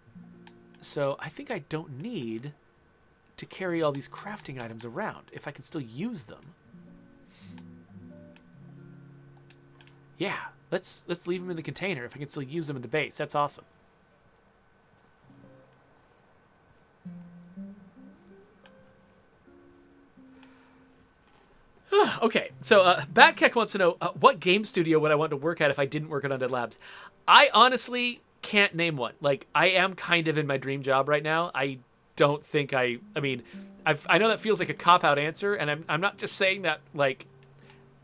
So I think I don't need to carry all these crafting items around if I can still use them. Yeah, let's leave them in the container if I can still use them in the base. That's awesome. Okay, so Batkek wants to know what game studio would I want to work at if I didn't work at Undead Labs. I honestly can't name one. Like, I am kind of in my dream job right now. I don't think I mean, I know that feels like a cop-out answer, and I'm not just saying that like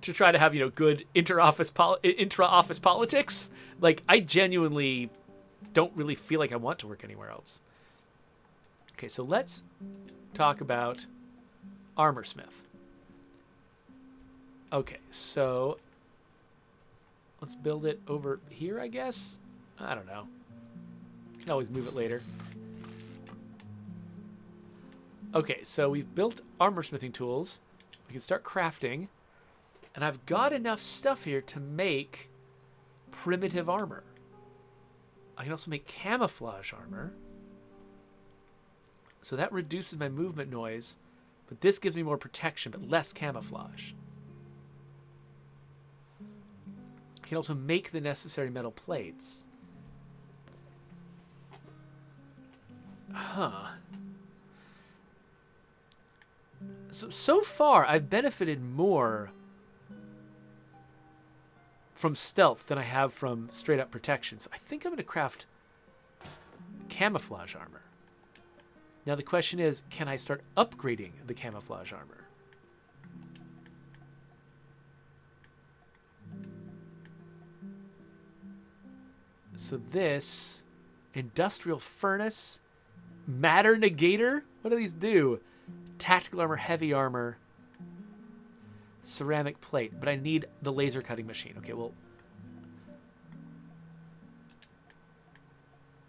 to try to have, good intra-office politics. Like, I genuinely don't really feel like I want to work anywhere else. Okay, so let's talk about Armorsmith. Okay, so let's build it over here, I guess? I don't know. Can always move it later. Okay, so we've built armor smithing tools. We can start crafting. And I've got enough stuff here to make primitive armor. I can also make camouflage armor. So that reduces my movement noise. But this gives me more protection, but less camouflage. I can also make the necessary metal plates. Huh. So far, I've benefited more from stealth than I have from straight up protection. So I think I'm going to craft camouflage armor. Now the question is, can I start upgrading the camouflage armor? So this industrial furnace, matter negator. What do these do? Tactical armor, heavy armor, ceramic plate. But I need the laser cutting machine. Okay, well,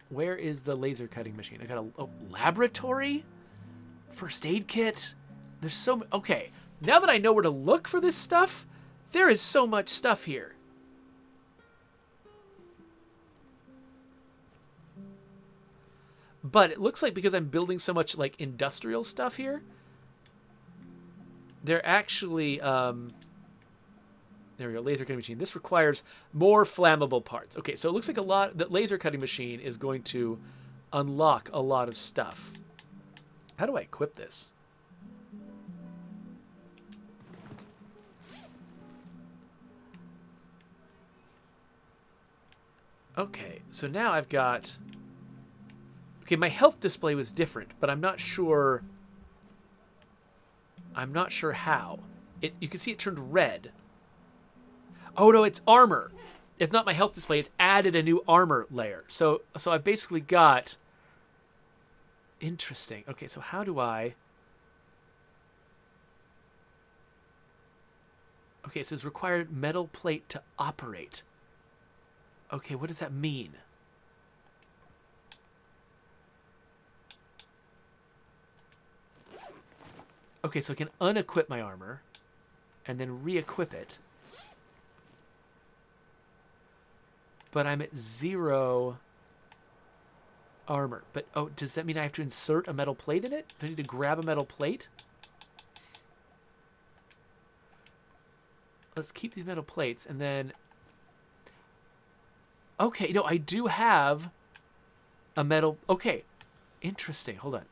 where is the laser cutting machine? I got a laboratory, first aid kit. There's so okay. Now that I know where to look for this stuff, there is so much stuff here. But it looks like because I'm building so much like industrial stuff here, they're actually there we go, laser cutting machine. This requires more flammable parts. Okay, so it looks like the laser cutting machine is going to unlock a lot of stuff. How do I equip this? Okay, so now I've got... Okay, my health display was different, but I'm not sure... how. You can see it turned red. Oh, no, it's armor. It's not my health display. It added a new armor layer. So I've basically got... Interesting. Okay, so how do I... Okay, it says required metal plate to operate. Okay, what does that mean? Okay, so I can unequip my armor and then re-equip it. But I'm at 0 armor. But, oh, does that mean I have to insert a metal plate in it? Do I need to grab a metal plate? Let's keep these metal plates and then... Okay, no, I do have a metal... Okay, interesting. Hold on.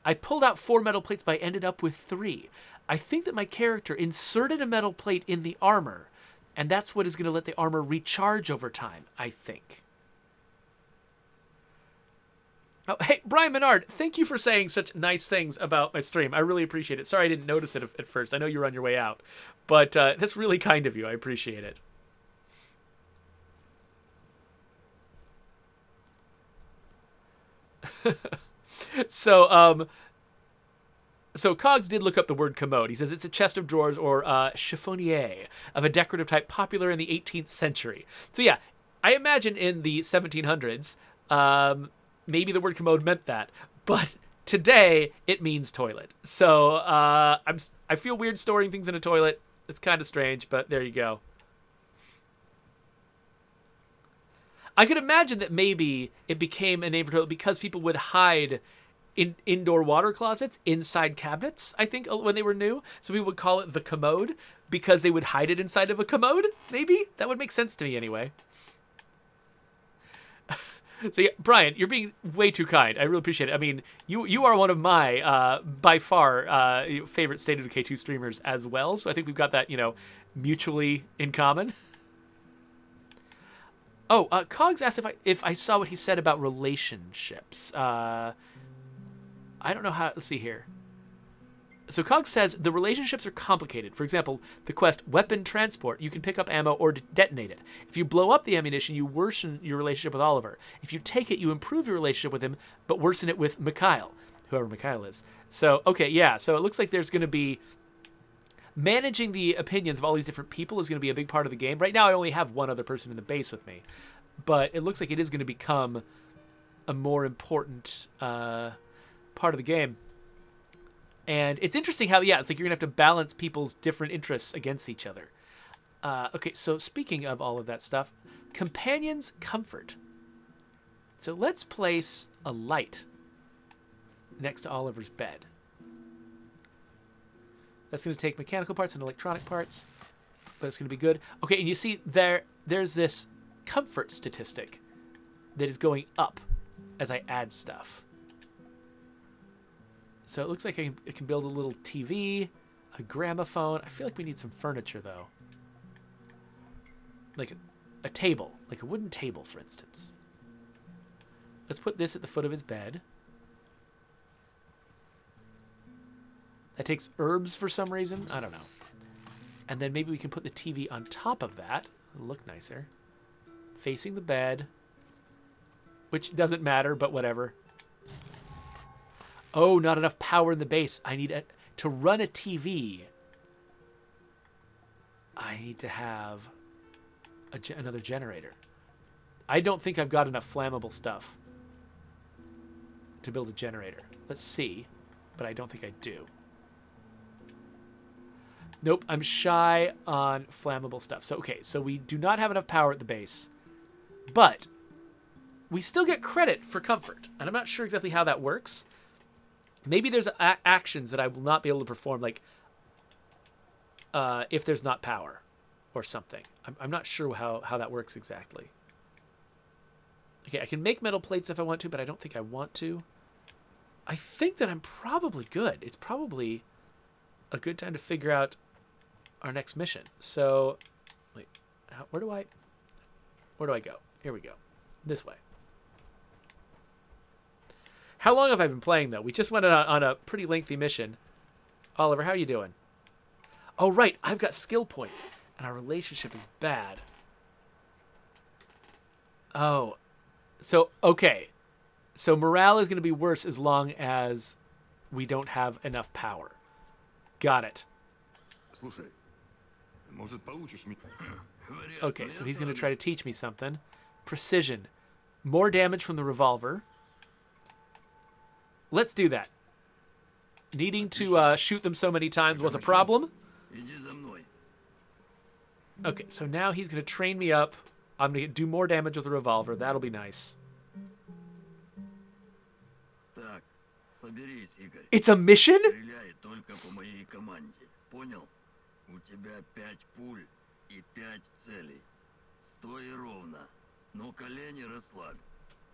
I pulled out 4 metal plates, but I ended up with 3. I think that my character inserted a metal plate in the armor, and that's what is going to let the armor recharge over time, I think. Oh, hey, Brian Menard, thank you for saying such nice things about my stream. I really appreciate it. Sorry I didn't notice it at first. I know you were on your way out, but that's really kind of you. I appreciate it. So Cogs did look up the word commode. He says it's a chest of drawers or chiffonier of a decorative type popular in the 18th century. So yeah, I imagine in the 1700s, maybe the word commode meant that, but today it means toilet. So I feel weird storing things in a toilet. It's kind of strange, but there you go. I could imagine that maybe it became a name for toilet because people would hide in indoor water closets inside cabinets, I think, when they were new. So we would call it the commode because they would hide it inside of a commode, maybe? That would make sense to me anyway. So yeah, Brian, you're being way too kind. I really appreciate it. I mean, you are one of my, by far, favorite State of Decay 2 streamers as well. So I think we've got that, mutually in common. Oh, Cogs asked if I saw what he said about relationships. I don't know how... Let's see here. So Cogs says the relationships are complicated. For example, the quest Weapon Transport, you can pick up ammo or detonate it. If you blow up the ammunition, you worsen your relationship with Oliver. If you take it, you improve your relationship with him, but worsen it with Mikhail, whoever Mikhail is. So, okay, yeah. So it looks like there's going to be... Managing the opinions of all these different people is going to be a big part of the game. Right now, I only have one other person in the base with me. But it looks like it is going to become a more important part of the game. And it's interesting how, yeah, it's like you're going to have to balance people's different interests against each other. Okay, so speaking of all of that stuff, Companion's Comfort. So let's place a light next to Oliver's bed. That's going to take mechanical parts and electronic parts, but it's going to be good. Okay, and you see there's this comfort statistic that is going up as I add stuff. So it looks like I can build a little TV, a gramophone. I feel like we need some furniture, though. Like a table, like a wooden table, for instance. Let's put this at the foot of his bed. That takes herbs for some reason. I don't know. And then maybe we can put the TV on top of that. It'll look nicer. Facing the bed. Which doesn't matter, but whatever. Oh, not enough power in the base. I need to run a TV. I need to have another generator. I don't think I've got enough flammable stuff to build a generator. Let's see, but I don't think I do. Nope, I'm shy on flammable stuff. So, okay, so we do not have enough power at the base, but we still get credit for comfort, and I'm not sure exactly how that works. Maybe there's actions that I will not be able to perform, like if there's not power or something. I'm not sure how that works exactly. Okay, I can make metal plates if I want to, but I don't think I want to. I think that I'm probably good. It's probably a good time to figure out our next mission. So, wait, where do I go? Here we go. This way. How long have I been playing, though? We just went on a pretty lengthy mission. Oliver, how are you doing? Oh, right. I've got skill points, and our relationship is bad. Oh. So, okay. So morale is going to be worse as long as we don't have enough power. Got it. Okay, so he's going to try to teach me something. Precision. More damage from the revolver. Let's do that. Needing to shoot them so many times was a problem. Okay, so now he's going to train me up. I'm going to do more damage with the revolver. That'll be nice. It's a mission?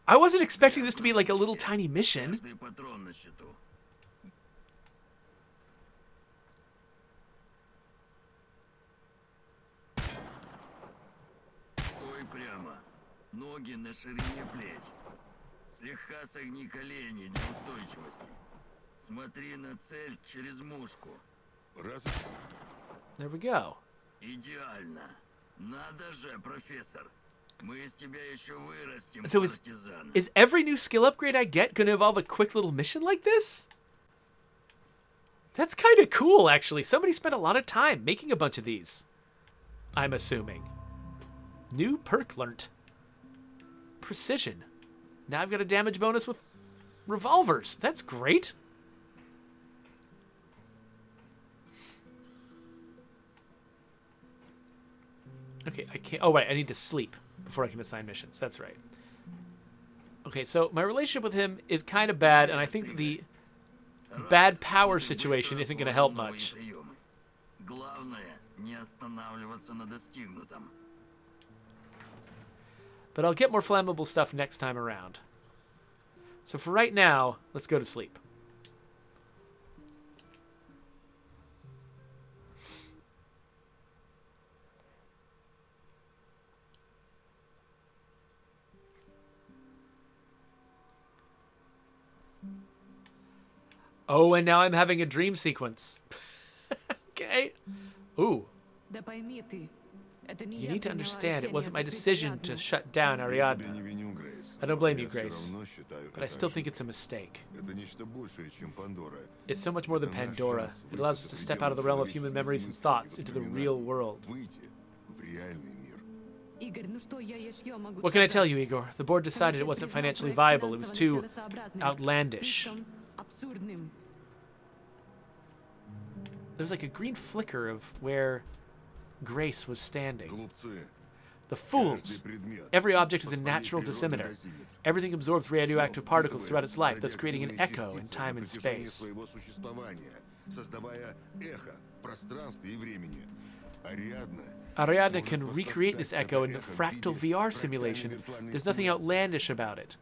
I wasn't expecting this to be like a little tiny mission. Слегка согни колени для устойчивости. Смотри на цель через мушку. There we go. Идеально. Надо же, профессор. Мы из тебя еще вырастим, So is every new skill upgrade I get going to involve a quick little mission like this? That's kind of cool, actually. Somebody spent a lot of time making a bunch of these. I'm assuming. New perk learnt. Precision. Now I've got a damage bonus with revolvers. That's great. Okay, I can't... Oh, wait, I need to sleep before I can assign missions. That's right. Okay, so my relationship with him is kind of bad, and I think the bad power situation isn't going to help much. But I'll get more flammable stuff next time around. So for right now, let's go to sleep. Oh, and now I'm having a dream sequence. Okay. Ooh. You need to understand, it wasn't my decision to shut down Ariadne. I don't blame you, Grace, but I still think it's a mistake. It's so much more than Pandora. It allows us to step out of the realm of human memories and thoughts into the real world. What can I tell you, Igor? The board decided it wasn't financially viable. It was too outlandish. There's like a green flicker of where Grace was standing. The fools! Every object is a natural dissimeter. Everything absorbs radioactive particles throughout its life, thus creating an echo in time and space. Ariadne can recreate this echo in a fractal VR simulation. There's nothing outlandish about it.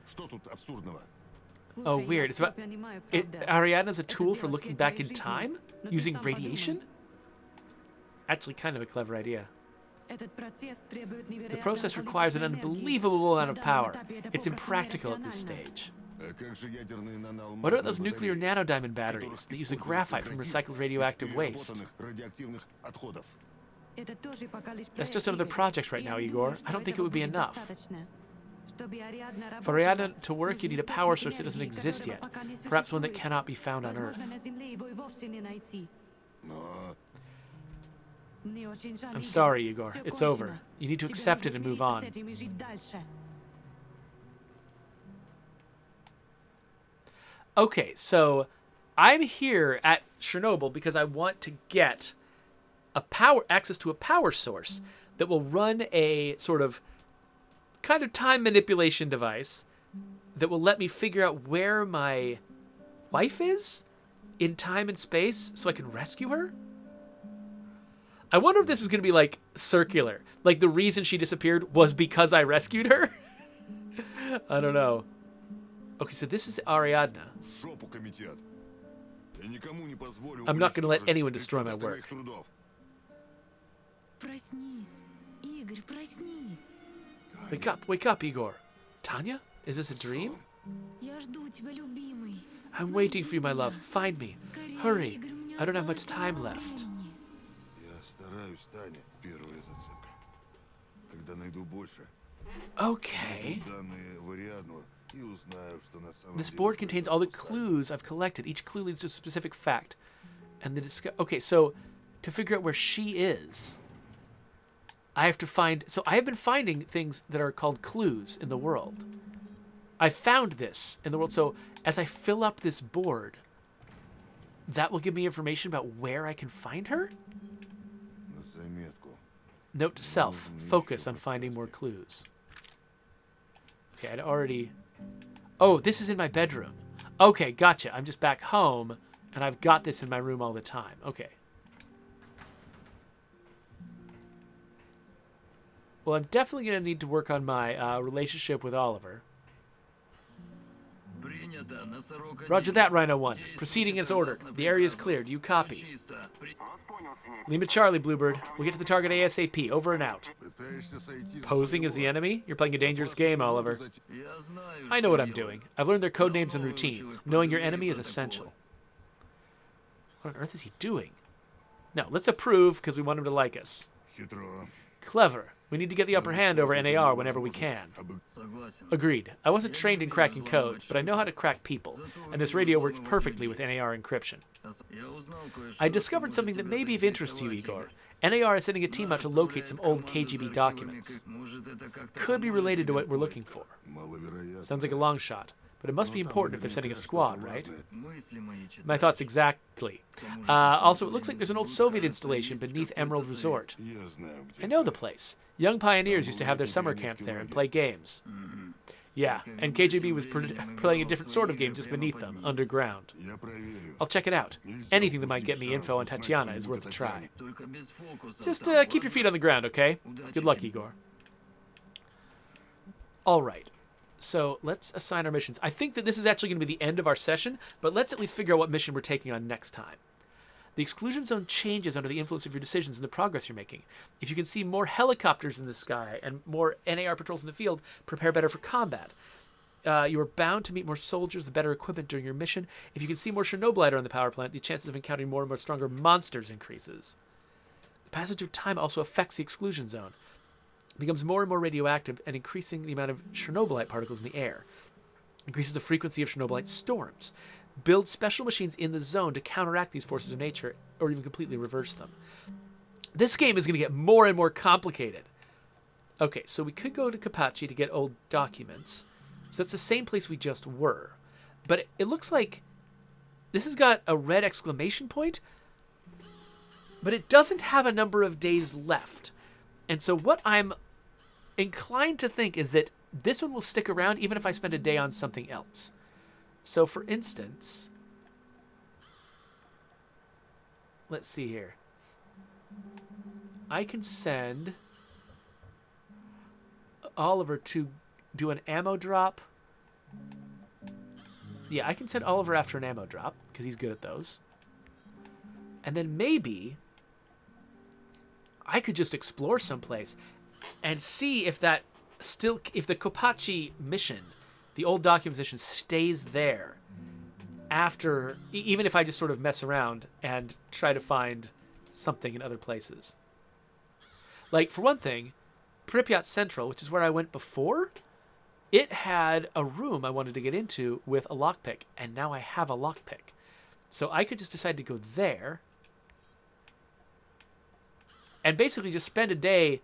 Oh, weird. It's about... Ariadne's a tool for looking back in time? Using radiation? Actually, kind of a clever idea. The process requires an unbelievable amount of power. It's impractical at this stage. What about those nuclear nanodiamond batteries that use the graphite from recycled radioactive waste? That's just another project right now, Igor. I don't think it would be enough. For Ariadna to work, you need a power source that doesn't exist yet. Perhaps one that cannot be found on Earth. I'm sorry, Igor. It's over. You need to accept it and move on. Okay, so I'm here at Chernobyl because I want to get access to a power source that will run a sort of kind of time manipulation device that will let me figure out where my wife is in time and space so I can rescue her. I wonder if this is going to be like circular. Like the reason she disappeared was because I rescued her. I don't know. Okay, so this is Ariadna. I'm not going to let anyone destroy my work. Wake up, Igor. Tanya? Is this a dream? I'm waiting for you, my love. Find me. Hurry. I don't have much time left. Okay. This board contains all the clues I've collected. Each clue leads to a specific fact. And okay, so to figure out where she is, I have to find... So I have been finding things that are called clues in the world. I found this in the world. So as I fill up this board, that will give me information about where I can find her? Note to self. Focus on finding more clues. Okay, I'd already... Oh, this is in my bedroom. Okay, gotcha. I'm just back home, and I've got this in my room all the time. Okay. Well, I'm definitely going to need to work on my relationship with Oliver. Roger that, Rhino 1. Proceeding as ordered. The area is clear. Do you copy? Lima Charlie, Bluebird. We'll get to the target ASAP. Over and out. Posing as the enemy? You're playing a dangerous game, Oliver. I know what I'm doing. I've learned their code names and routines. Knowing your enemy is essential. What on earth is he doing? No, let's approve because we want him to like us. Clever. We need to get the upper hand over NAR whenever we can. Agreed. I wasn't trained in cracking codes, but I know how to crack people, and this radio works perfectly with NAR encryption. I discovered something that may be of interest to you, Igor. NAR is sending a team out to locate some old KGB documents. Could be related to what we're looking for. Sounds like a long shot, but it must be important if they're sending a squad, right? My thoughts exactly. Also, it looks like there's an old Soviet installation beneath Emerald Resort. I know the place. Young pioneers used to have their summer camps there and play games. Yeah, and KGB was playing a different sort of game just beneath them, underground. I'll check it out. Anything that might get me info on Tatiana is worth a try. Just keep your feet on the ground, okay? Good luck, Igor. All right. So let's assign our missions. I think that this is actually going to be the end of our session, but let's at least figure out what mission we're taking on next time. The exclusion zone changes under the influence of your decisions and the progress you're making. If you can see more helicopters in the sky and more NAR patrols in the field, prepare better for combat. You are bound to meet more soldiers, the better equipment during your mission. If you can see more Chernobylite on the power plant, the chances of encountering more and more stronger monsters increases. The passage of time also affects the exclusion zone. It becomes more and more radioactive and increasing the amount of Chernobylite particles in the air. Increases the frequency of Chernobylite storms. Build special machines in the zone to counteract these forces of nature or even completely reverse them. This game is going to get more and more complicated. Okay, so we could go to Kapachi to get old documents. So that's the same place we just were. But it looks like this has got a red exclamation point, but it doesn't have a number of days left. And so what I'm inclined to think is that this one will stick around even if I spend a day on something else. So, for instance, let's see here. I can send Oliver to do an ammo drop. Yeah, I can send Oliver after an ammo drop because he's good at those. And then maybe I could just explore someplace and see if that if the Kopachi mission, the old document mission, stays there after, even if I just sort of mess around and try to find something in other places. Like, for one thing, Pripyat Central, which is where I went before, it had a room I wanted to get into with a lockpick, and now I have a lockpick. So I could just decide to go there and basically just spend a day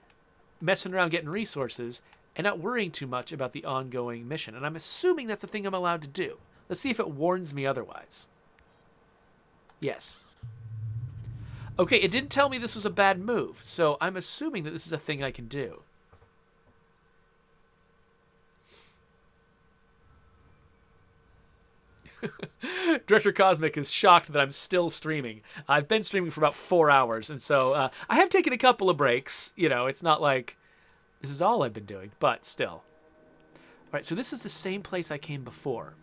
messing around getting resources and not worrying too much about the ongoing mission. And I'm assuming that's the thing I'm allowed to do. Let's see if it warns me otherwise. Yes. Okay, it didn't tell me this was a bad move, so I'm assuming that this is a thing I can do. Drescher Cosmic is shocked that I'm still streaming. I've been streaming for about 4 hours, and so I have taken a couple of breaks. You know, it's not like this is all I've been doing, but still. All right, so this is the same place I came before.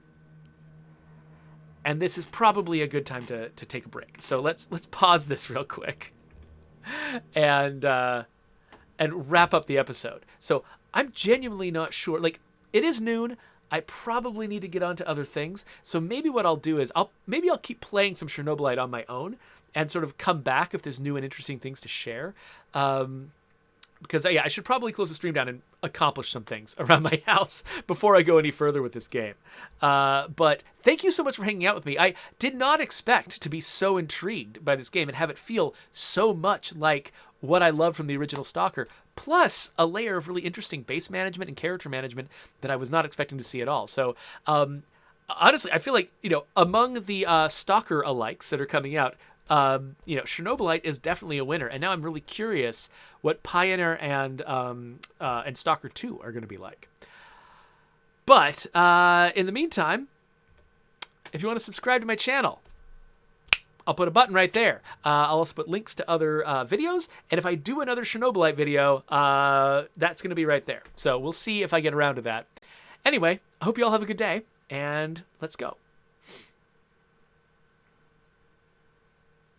And this is probably a good time to take a break. So let's pause this real quick and wrap up the episode. So I'm genuinely not sure. Like, it is noon. I probably need to get on to other things. So maybe what I'll do is I'll keep playing some Chernobylite on my own and sort of come back if there's new and interesting things to share. Because I should probably close the stream down and accomplish some things around my house before I go any further with this game. But thank you so much for hanging out with me. I did not expect to be so intrigued by this game and have it feel so much like what I loved from the original Stalker, plus a layer of really interesting base management and character management that I was not expecting to see at all. So honestly, I feel like, among the Stalker alikes that are coming out, Chernobylite is definitely a winner, and now I'm really curious what Pioneer and Stalker 2 are going to be like. But in the meantime, if you want to subscribe to my channel, I'll put a button right there. I'll also put links to other videos, and if I do another Chernobylite video, that's going to be right there. So we'll see if I get around to that. Anyway, I hope you all have a good day, and let's go.